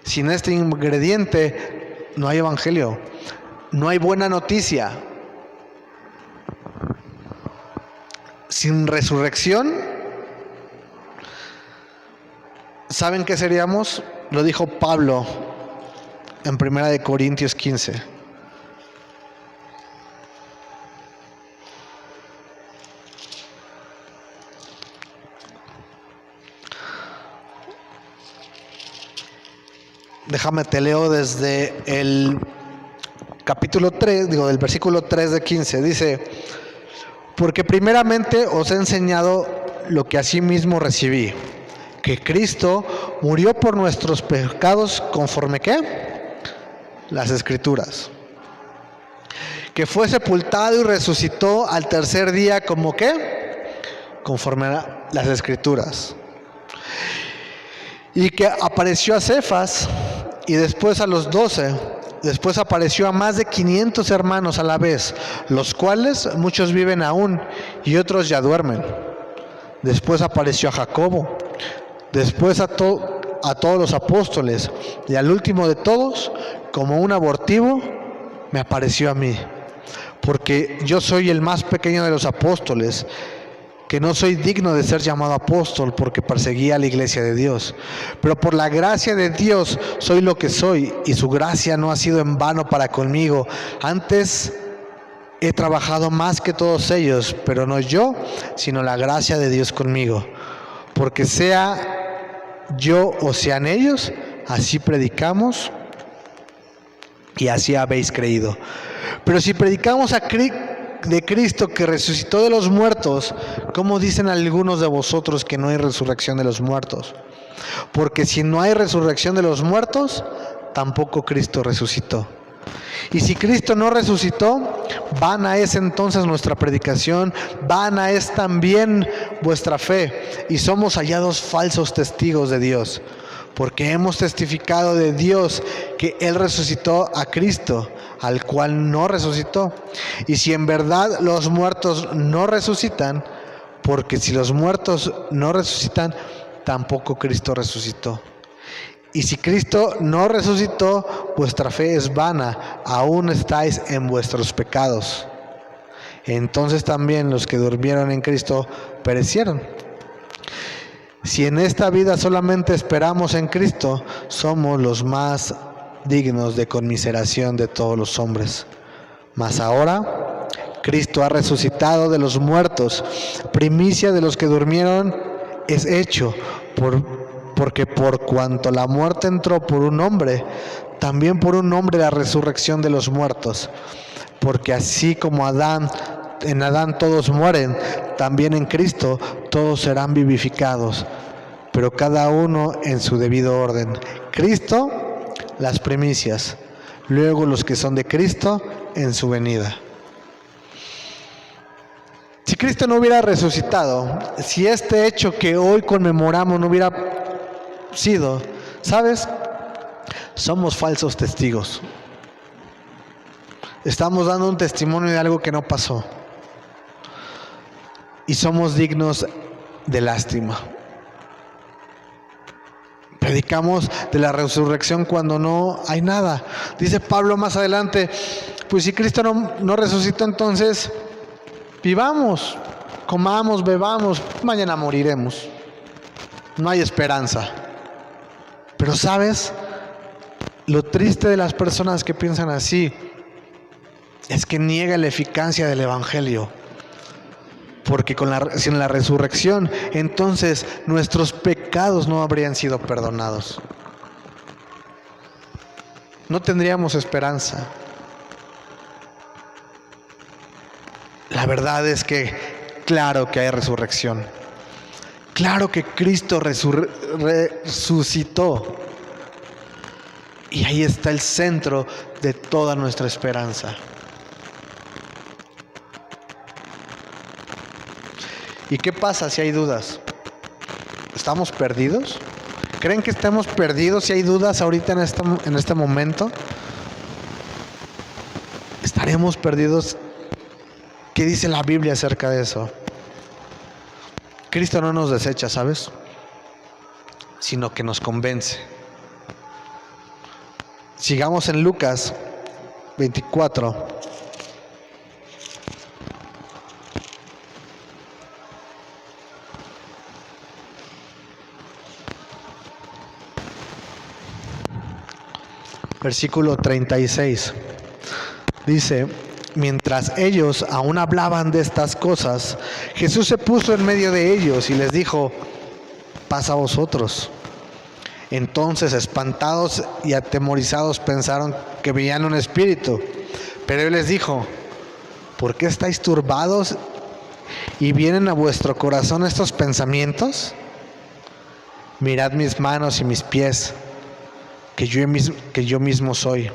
Sin este ingrediente no hay Evangelio. No hay buena noticia. Sin resurrección, ¿saben qué seríamos? Lo dijo Pablo en 1 Corintios 15. Déjame te leo desde el capítulo 3, del versículo 3 de 15. Dice: porque primeramente os he enseñado lo que asimismo recibí, que Cristo murió por nuestros pecados conforme ¿qué? Las Escrituras. Que fue sepultado y resucitó al tercer día como ¿qué? Conforme a las Escrituras. Y que apareció a Cefas y después a los 12. Después apareció a más de 500 hermanos a la vez, los cuales muchos viven aún y otros ya duermen. Después apareció a Jacobo, después a todos los apóstoles, y al último de todos, como un abortivo, me apareció a mí, porque yo soy el más pequeño de los apóstoles, que no soy digno de ser llamado apóstol porque perseguía a la iglesia de Dios. Pero por la gracia de Dios soy lo que soy, y su gracia no ha sido en vano para conmigo. Antes he trabajado más que todos ellos, pero no yo, sino la gracia de Dios conmigo. Porque sea yo o sean ellos, así predicamos y así habéis creído. Pero si predicamos de Cristo que resucitó de los muertos, ¿cómo dicen algunos de vosotros que no hay resurrección de los muertos? Porque si no hay resurrección de los muertos, tampoco Cristo resucitó. Y si Cristo no resucitó, vana es entonces nuestra predicación, vana es también vuestra fe, y somos hallados falsos testigos de Dios, porque hemos testificado de Dios que Él resucitó a Cristo, al cual no resucitó. Y si en verdad los muertos no resucitan, porque si los muertos no resucitan, tampoco Cristo resucitó. Y si Cristo no resucitó, vuestra fe es vana, aún estáis en vuestros pecados. Entonces también los que durmieron en Cristo perecieron. Si en esta vida solamente esperamos en Cristo, somos los más dignos de conmiseración de todos los hombres. Mas ahora Cristo ha resucitado de los muertos, primicia de los que durmieron es hecho, porque por cuanto la muerte entró por un hombre, también por un hombre la resurrección de los muertos. Porque así como en Adán todos mueren, también en Cristo todos serán vivificados, pero cada uno en su debido orden. Cristo, las primicias, luego los que son de Cristo en su venida. Si Cristo no hubiera resucitado, si este hecho que hoy conmemoramos no hubiera sido, ¿sabes? Somos falsos testigos. Estamos dando un testimonio de algo que no pasó. Y somos dignos de lástima. Predicamos de la resurrección cuando no hay nada. Dice Pablo más adelante, pues si Cristo no resucitó, entonces vivamos, comamos, bebamos, mañana moriremos. No hay esperanza. Pero ¿sabes? Lo triste de las personas que piensan así es que niegan la eficacia del Evangelio. Porque sin la resurrección, entonces nuestros pecados no habrían sido perdonados. No tendríamos esperanza. La verdad es que claro que hay resurrección. Claro que Cristo resucitó. Y ahí está el centro de toda nuestra esperanza. ¿Y qué pasa si hay dudas? ¿Estamos perdidos? ¿Creen que estamos perdidos si hay dudas ahorita en este momento? ¿Estaremos perdidos? ¿Qué dice la Biblia acerca de eso? Cristo no nos desecha, ¿sabes? Sino que nos convence. Sigamos en Lucas 24. Versículo 36. Dice: mientras ellos aún hablaban de estas cosas, Jesús se puso en medio de ellos y les dijo: paz a vosotros. Entonces, espantados y atemorizados, pensaron que veían un espíritu. Pero él les dijo: ¿por qué estáis turbados y vienen a vuestro corazón estos pensamientos? Mirad mis manos y mis pies, que yo mismo soy.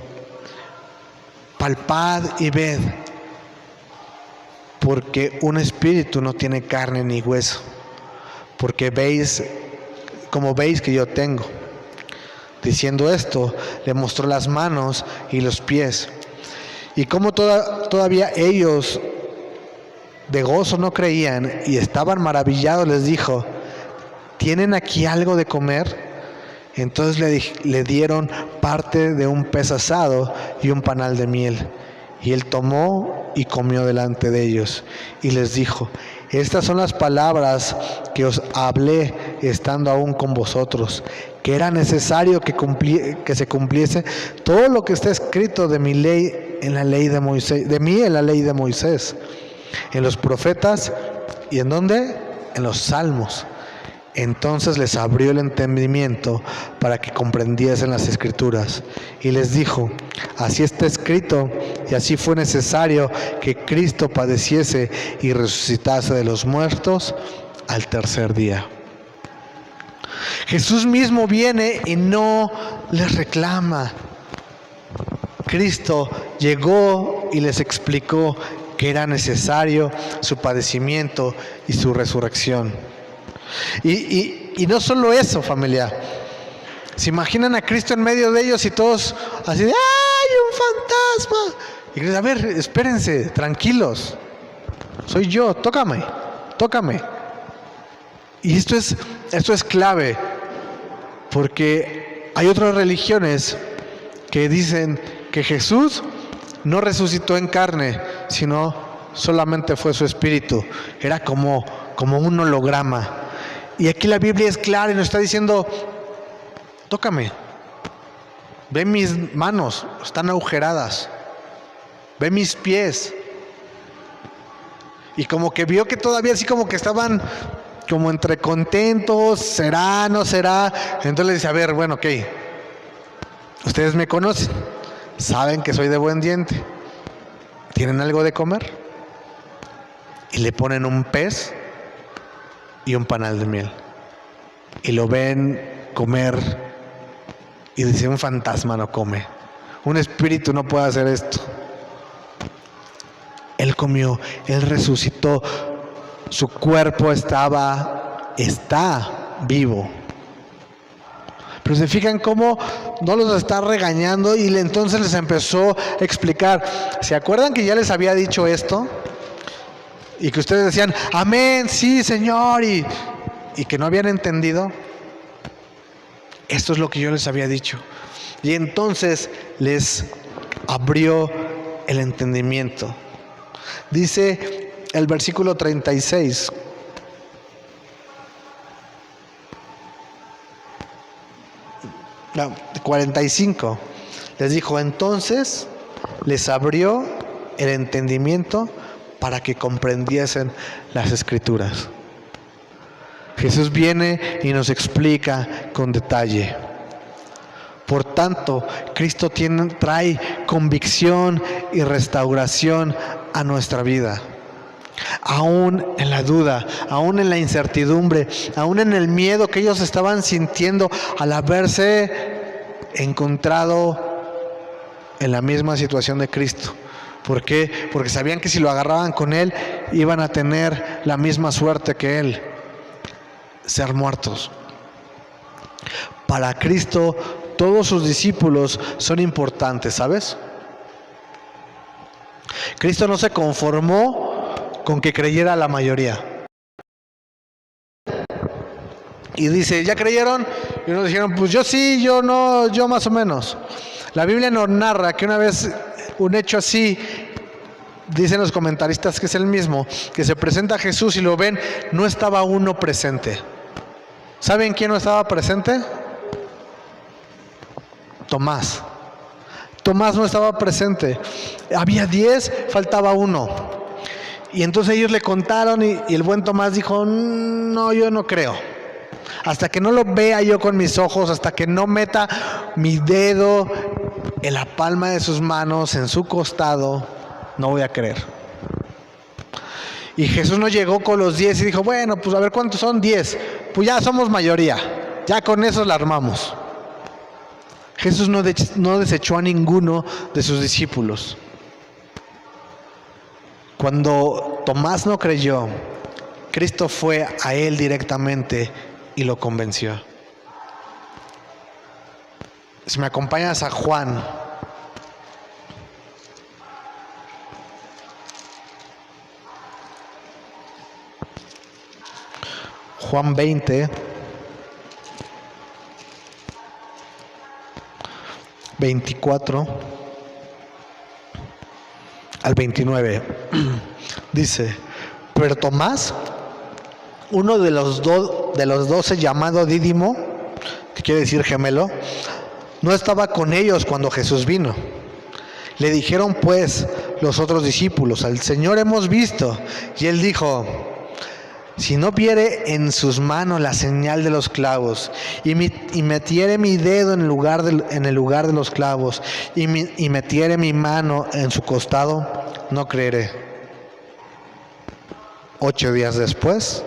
Palpad y ved, porque un espíritu no tiene carne ni hueso, porque veis que yo tengo. Diciendo esto, le mostró las manos y los pies. Y como todavía ellos de gozo no creían y estaban maravillados, les dijo: ¿tienen aquí algo de comer? Entonces le dieron parte de un pez asado y un panal de miel. Y él tomó y comió delante de ellos. Y les dijo: estas son las palabras que os hablé estando aún con vosotros, que era necesario que se cumpliese todo lo que está escrito de mi ley en la ley de Moisés, de mí en la ley de Moisés, en los profetas y ¿en dónde? En los salmos. Entonces les abrió el entendimiento para que comprendiesen las escrituras. Y les dijo: así está escrito, y así fue necesario que Cristo padeciese y resucitase de los muertos al tercer día. Jesús mismo viene y no les reclama. Cristo llegó y les explicó que era necesario su padecimiento y su resurrección. Y no solo eso, familia. ¿Se imaginan a Cristo en medio de ellos y todos así de ¡ay, un fantasma! Y Cristo: a ver, espérense, tranquilos. Soy yo, tócame. Y esto es clave, porque hay otras religiones que dicen que Jesús no resucitó en carne, sino solamente fue su espíritu. Era como un holograma. Y aquí la Biblia es clara y nos está diciendo: tócame. Ve mis manos, están agujeradas. Ve mis pies. Y como que vio que todavía así como que estaban como entre contentos, ¿será, no será? Entonces le dice, a ver, bueno, ok, ustedes me conocen, saben que soy de buen diente, ¿tienen algo de comer? Y le ponen un pez y un panal de miel. Y lo ven comer y dice, un fantasma no come, un espíritu no puede hacer esto. Él comió, Él resucitó, su cuerpo está vivo. Pero se fijan cómo no los está regañando y entonces les empezó a explicar. ¿Se acuerdan que ya les había dicho esto? Y que ustedes decían, amén, sí, Señor, y que no habían entendido. Esto es lo que yo les había dicho. Y entonces les abrió el entendimiento. Dice el versículo 36. No, 45. Les dijo, entonces les abrió el entendimiento para que comprendiesen las Escrituras. Jesús viene y nos explica con detalle. Por tanto, Cristo trae convicción y restauración a nuestra vida. Aún en la duda, aún en la incertidumbre, aún en el miedo que ellos estaban sintiendo al haberse encontrado en la misma situación de Cristo. ¿Por qué? Porque sabían que si lo agarraban con Él, iban a tener la misma suerte que Él, ser muertos. Para Cristo, todos sus discípulos son importantes, ¿sabes? Cristo no se conformó con que creyera la mayoría. Y dice, ¿ya creyeron? Y unos dijeron, pues yo sí, yo no, yo más o menos. La Biblia nos narra que una vez un hecho así, dicen los comentaristas que es el mismo, que se presenta a Jesús y lo ven, no estaba uno presente. ¿Saben quién no estaba presente? Tomás. Tomás no estaba presente. Había 10, faltaba uno. Y entonces ellos le contaron y el buen Tomás dijo, no, yo no creo. Hasta que no lo vea yo con mis ojos, hasta que no meta mi dedo en la palma de sus manos, en su costado, no voy a creer. Y Jesús no llegó con los 10 y dijo, bueno, pues a ver cuántos son, 10. Pues ya somos mayoría, ya con eso la armamos. Jesús no desechó a ninguno de sus discípulos. Cuando Tomás no creyó, Cristo fue a él directamente y lo convenció. Si me acompañas a Juan. Juan 20. 24 al 29. Dice, pero Tomás, uno de los 12 llamado Dídimo, que quiere decir gemelo, no estaba con ellos cuando Jesús vino. Le dijeron pues los otros discípulos, al Señor hemos visto. Y él dijo, si no viere en sus manos la señal de los clavos, y metiere mi dedo en el lugar de los clavos, y metiere mi mano en su costado, no creeré. 8 días después,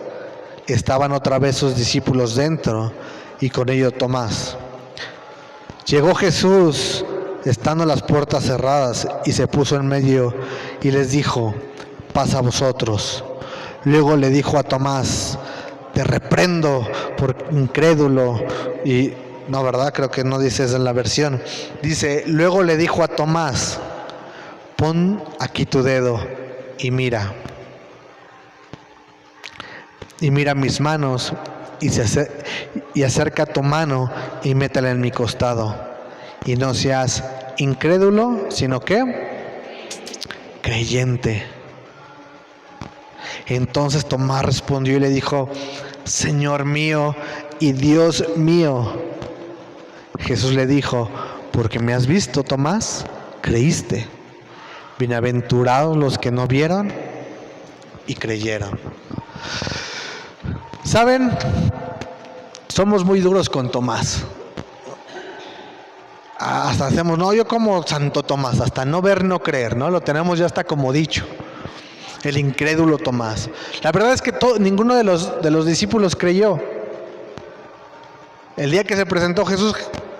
estaban otra vez sus discípulos dentro, y con ellos Tomás. Llegó Jesús, estando las puertas cerradas, y se puso en medio, y les dijo, paz a vosotros. Luego le dijo a Tomás, te reprendo por incrédulo. Y no, ¿verdad? Creo que no dice eso en la versión. Dice, luego le dijo a Tomás, pon aquí tu dedo y mira. Y mira mis manos y acerca tu mano y métela en mi costado. Y no seas incrédulo, sino que creyente. Entonces Tomás respondió y le dijo, Señor mío y Dios mío. Jesús le dijo, porque me has visto, Tomás, creíste. Bienaventurados los que no vieron y creyeron. ¿Saben? Somos muy duros con Tomás. Hasta hacemos, no, yo como Santo Tomás, hasta no ver, no creer, ¿no? Lo tenemos ya hasta como dicho. El incrédulo Tomás. La verdad es que ninguno de los discípulos creyó. El día que se presentó Jesús,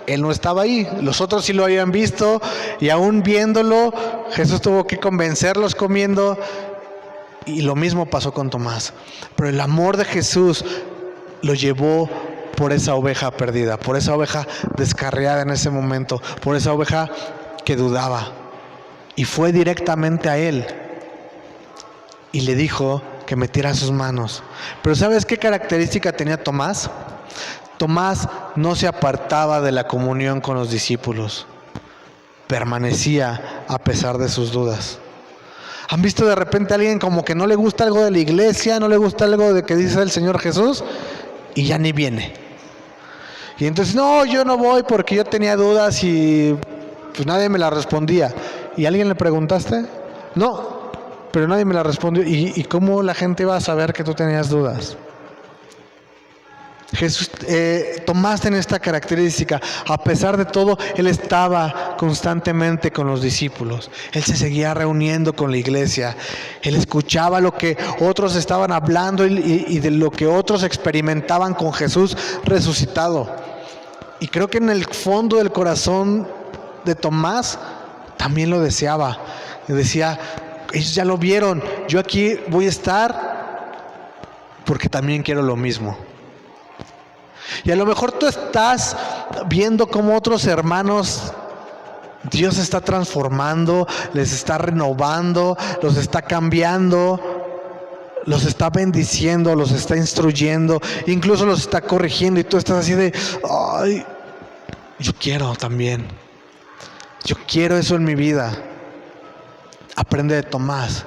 él no estaba ahí. Los otros sí lo habían visto, y aún viéndolo, Jesús tuvo que convencerlos comiendo. Y lo mismo pasó con Tomás. Pero el amor de Jesús lo llevó por esa oveja perdida, por esa oveja descarriada en ese momento, por esa oveja que dudaba. Y fue directamente a él y le dijo que metiera sus manos. Pero ¿sabes qué característica tenía Tomás? Tomás no se apartaba de la comunión con los discípulos, permanecía a pesar de sus dudas. ¿Han visto de repente a alguien como que no le gusta algo de la iglesia, no le gusta algo de que dice el Señor Jesús, y ya ni viene? Y entonces, no, yo no voy porque yo tenía dudas y pues nadie me la respondía. ¿Y a alguien le preguntaste? No, pero nadie me la respondió. ¿Y cómo la gente va a saber que tú tenías dudas? Jesús, Tomás tiene esta característica. A pesar de todo, él estaba constantemente con los discípulos. Él se seguía reuniendo con la iglesia. Él escuchaba lo que otros estaban hablando y de lo que otros experimentaban con Jesús resucitado. Y creo que en el fondo del corazón de Tomás también lo deseaba. Y decía, ellos ya lo vieron, yo aquí voy a estar porque también quiero lo mismo. Y a lo mejor tú estás viendo cómo otros hermanos Dios está transformando, les está renovando, los está cambiando, los está bendiciendo, los está instruyendo, incluso los está corrigiendo, y tú estás así de, ay, yo quiero también, yo quiero eso en mi vida. Aprende de Tomás.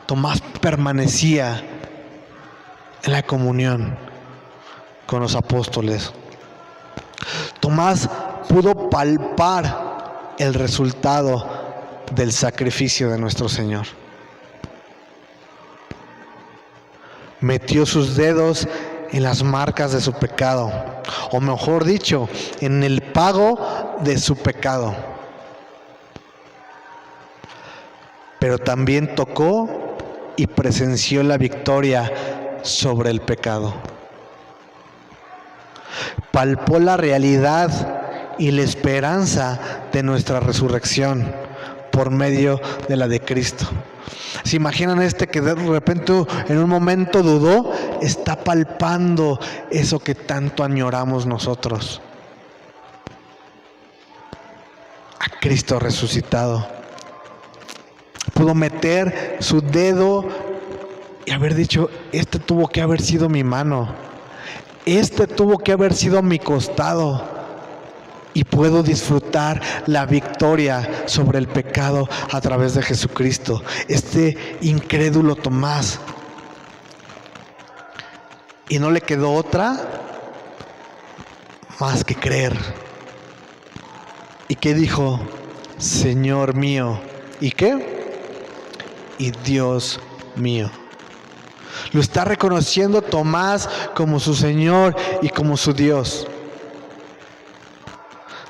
Tomás permanecía en la comunión con los apóstoles. Tomás pudo palpar el resultado del sacrificio de nuestro Señor. Metió sus dedos en las marcas de su pecado, o mejor dicho, en el pago de su pecado. Pero también tocó y presenció la victoria sobre el pecado. Palpó la realidad y la esperanza de nuestra resurrección por medio de la de Cristo. ¿Se imaginan que de repente en un momento dudó? Está palpando eso que tanto añoramos nosotros. A Cristo resucitado. Pudo meter su dedo y haber dicho, tuvo que haber sido mi mano. Tuvo que haber sido mi costado. Y puedo disfrutar la victoria sobre el pecado a través de Jesucristo. Incrédulo Tomás. Y no le quedó otra más que creer. ¿Y qué dijo? Señor mío. ¿Y qué? Y Dios mío. Lo está reconociendo Tomás como su Señor y como su Dios.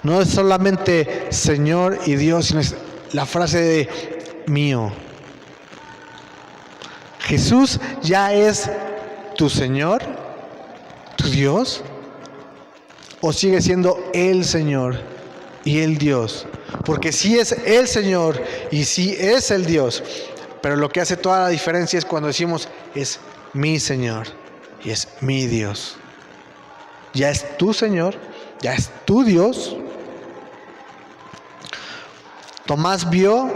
No es solamente Señor y Dios, sino es la frase de mío. Jesús ya es tu Señor, tu Dios, o sigue siendo el Señor y el Dios. Porque sí es el Señor y sí es el Dios. Pero lo que hace toda la diferencia es cuando decimos es mi Señor y es mi Dios. Ya es tu Señor, ya es tu Dios. Tomás vio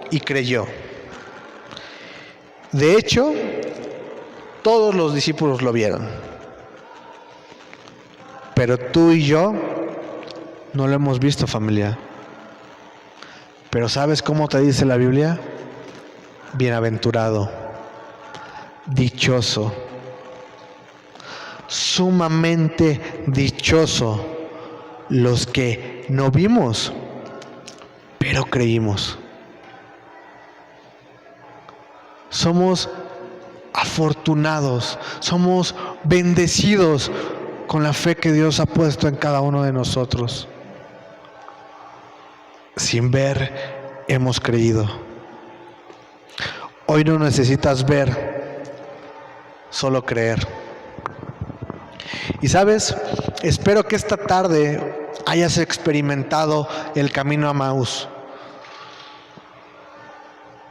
y creyó. De hecho, todos los discípulos lo vieron. Pero tú y yo no lo hemos visto, familia. Pero ¿sabes cómo te dice la Biblia? Bienaventurado, dichoso, sumamente dichoso los que no vimos, pero creímos. Somos afortunados, somos bendecidos con la fe que Dios ha puesto en cada uno de nosotros. Sin ver, hemos creído. Hoy no necesitas ver, solo creer. Y sabes, espero que esta tarde hayas experimentado el camino a Emaús.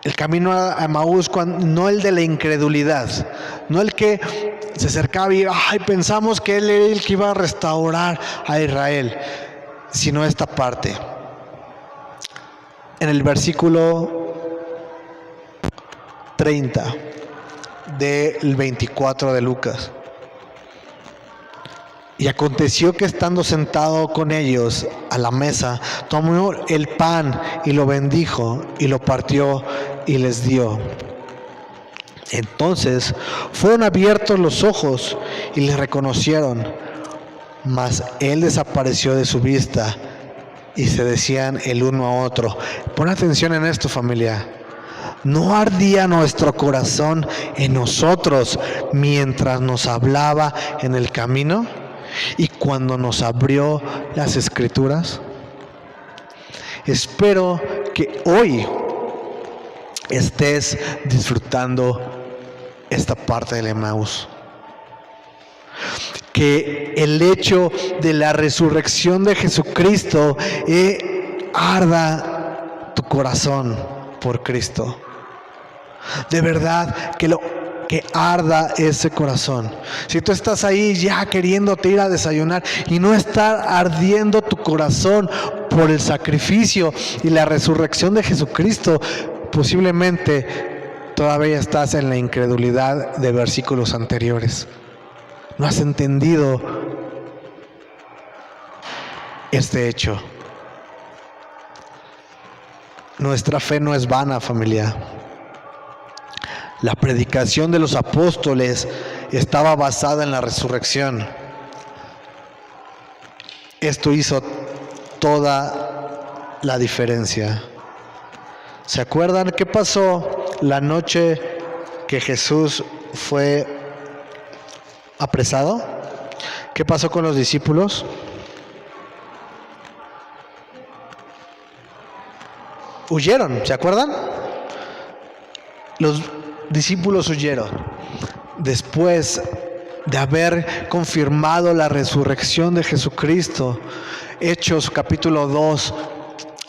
El camino a Emaús, no el de la incredulidad, no el que se acercaba y pensamos que él era el que iba a restaurar a Israel, sino esta parte. En el versículo 30 del 24 de Lucas. Y aconteció que estando sentado con ellos a la mesa, tomó el pan y lo bendijo y lo partió y les dio. Entonces fueron abiertos los ojos y le reconocieron, mas él desapareció de su vista y se decían el uno a otro. Pon atención en esto, familia. ¿No ardía nuestro corazón en nosotros mientras nos hablaba en el camino y cuando nos abrió las Escrituras? Espero que hoy estés disfrutando esta parte del Emaús. Que el hecho de la resurrección de Jesucristo arda tu corazón por Cristo. De verdad que arda ese corazón. Si tú estás ahí ya queriéndote ir a desayunar y no está ardiendo tu corazón por el sacrificio y la resurrección de Jesucristo, posiblemente todavía estás en la incredulidad de versículos anteriores. No has entendido este hecho. Nuestra fe no es vana, familia. La predicación de los apóstoles estaba basada en la resurrección. Esto hizo toda la diferencia. ¿Se acuerdan qué pasó la noche que Jesús fue apresado? ¿Qué pasó con los discípulos? Huyeron, ¿se acuerdan? Los discípulos huyeron. Después de haber confirmado la resurrección de Jesucristo, Hechos capítulo 2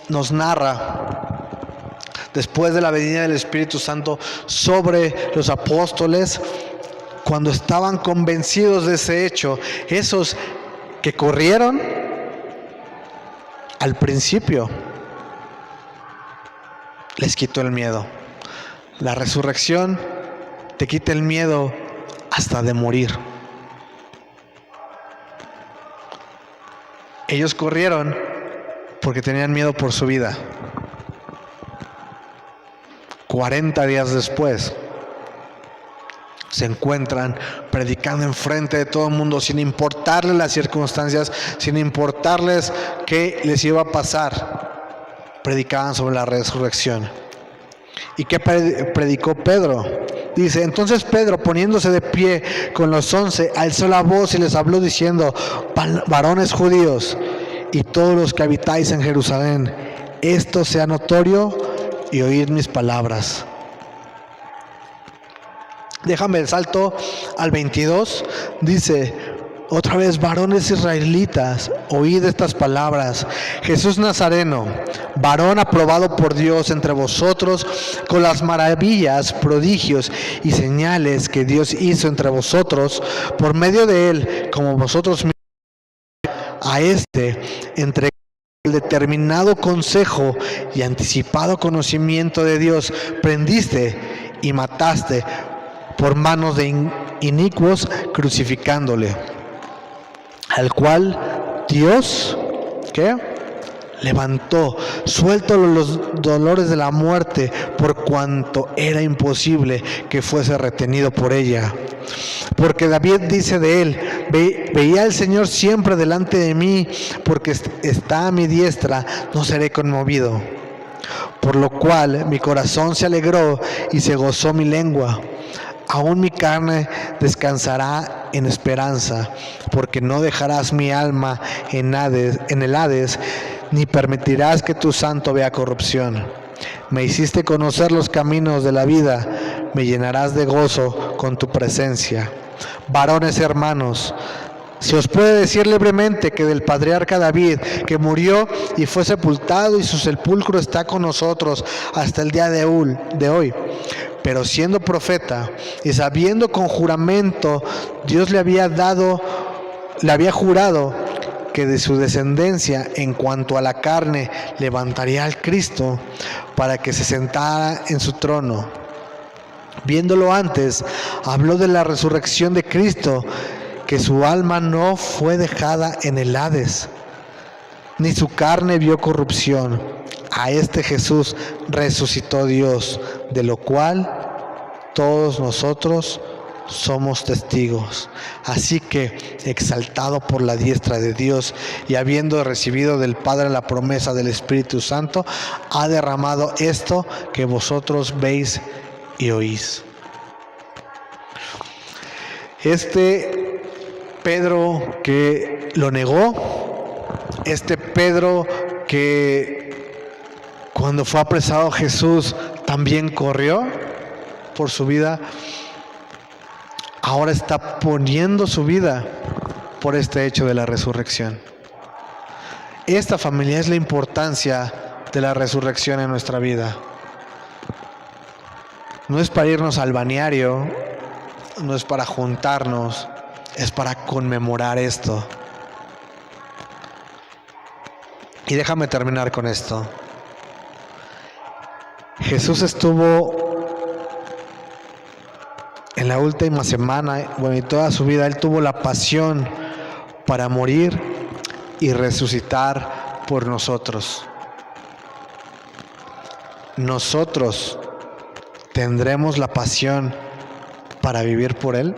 nos narra, después de la venida del Espíritu Santo sobre los apóstoles, cuando estaban convencidos de ese hecho, esos que corrieron al principio, les quitó el miedo. La resurrección te quita el miedo hasta de morir. Ellos corrieron porque tenían miedo por su vida. 40 días después se encuentran predicando enfrente de todo el mundo, sin importarles las circunstancias, sin importarles qué les iba a pasar. Predicaban sobre la resurrección. ¿Y qué predicó Pedro? Dice, entonces Pedro, poniéndose de pie con los 11, alzó la voz y les habló diciendo, varones judíos y todos los que habitáis en Jerusalén, esto sea notorio y oíd mis palabras. Déjame el salto al 22, dice, otra vez, varones israelitas, oíd estas palabras. Jesús Nazareno, varón aprobado por Dios entre vosotros, con las maravillas, prodigios y señales que Dios hizo entre vosotros, por medio de él, como vosotros mismos, a este entregó el determinado consejo y anticipado conocimiento de Dios, prendiste y mataste por manos de inicuos, crucificándole, al cual Dios, ¿qué? Levantó, suelto los dolores de la muerte, por cuanto era imposible que fuese retenido por ella. Porque David dice de él, veía al Señor siempre delante de mí, porque está a mi diestra, no seré conmovido. Por lo cual mi corazón se alegró y se gozó mi lengua. Aún mi carne descansará en esperanza, porque no dejarás mi alma en el Hades, ni permitirás que tu santo vea corrupción. Me hiciste conocer los caminos de la vida, me llenarás de gozo con tu presencia. Varones hermanos, se os puede decir libremente que del patriarca David, que murió y fue sepultado y su sepulcro está con nosotros hasta el día de hoy. Pero siendo profeta y sabiendo con juramento, Dios le había jurado que de su descendencia en cuanto a la carne levantaría al Cristo para que se sentara en su trono. Viéndolo antes, habló de la resurrección de Cristo, que su alma no fue dejada en el Hades, ni su carne vio corrupción. A este Jesús resucitó Dios, de lo cual todos nosotros somos testigos. Así que, exaltado por la diestra de Dios y habiendo recibido del Padre la promesa del Espíritu Santo, ha derramado esto que vosotros veis y oís. Este Pedro que lo negó, este Pedro que cuando fue apresado Jesús también corrió por su vida, ahora está poniendo su vida por este hecho de la resurrección. Esta, familia, es la importancia de la resurrección en nuestra vida. No es para irnos al balneario, no es para juntarnos, es para conmemorar esto. Y déjame terminar con esto. Jesús estuvo en la última semana, y toda su vida, Él tuvo la pasión para morir y resucitar por nosotros. Nosotros tendremos la pasión para vivir por Él.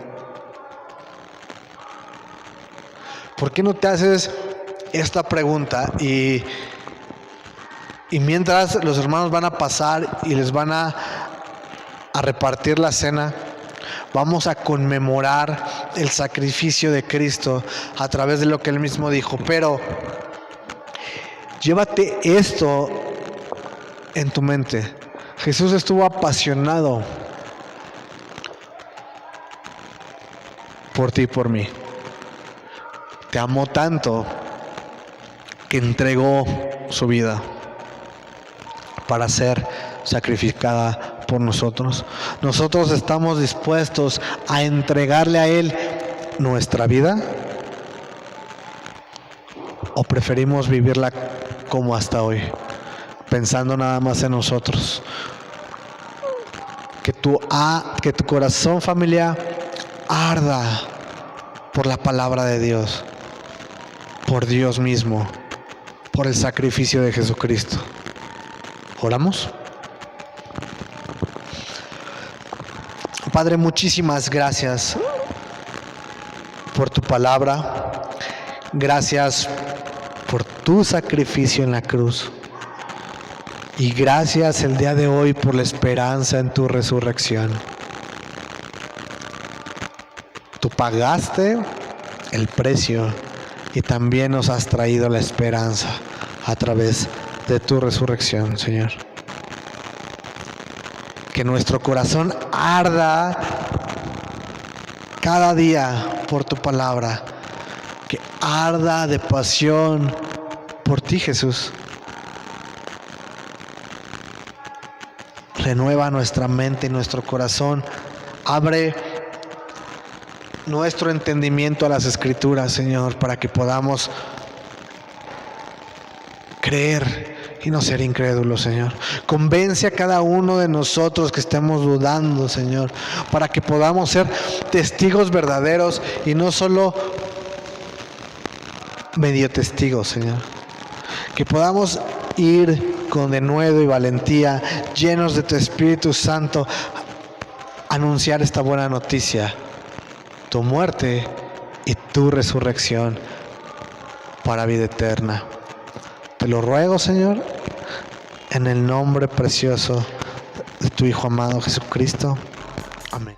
¿Por qué no te haces esta pregunta? Y mientras los hermanos van a pasar y les van a repartir la cena, vamos a conmemorar el sacrificio de Cristo a través de lo que Él mismo dijo. Pero llévate esto en tu mente. Jesús estuvo apasionado por ti y por mí. Te amó tanto que entregó su vida para ser sacrificada por nosotros. ¿Nosotros estamos dispuestos a entregarle a Él nuestra vida? ¿O preferimos vivirla como hasta hoy, pensando nada más en nosotros? Que tu corazón, familia, arda por la palabra de Dios, por Dios mismo, por el sacrificio de Jesucristo. ¿Oramos? Padre, muchísimas gracias por tu palabra. Gracias por tu sacrificio en la cruz. Y gracias el día de hoy por la esperanza en tu resurrección. Tú pagaste el precio y también nos has traído la esperanza a través de tu resurrección, Señor. Que nuestro corazón arda cada día por tu palabra. Que arda de pasión por ti, Jesús. Renueva nuestra mente y nuestro corazón. Abre nuestro entendimiento a las Escrituras, Señor, para que podamos creer y no ser incrédulos, Señor. Convence a cada uno de nosotros que estemos dudando, Señor, para que podamos ser testigos verdaderos y no solo medio testigos, Señor. Que podamos ir con denuedo y valentía, llenos de tu Espíritu Santo, a anunciar esta buena noticia, tu muerte y tu resurrección para vida eterna. Te lo ruego, Señor, en el nombre precioso de tu Hijo amado Jesucristo. Amén.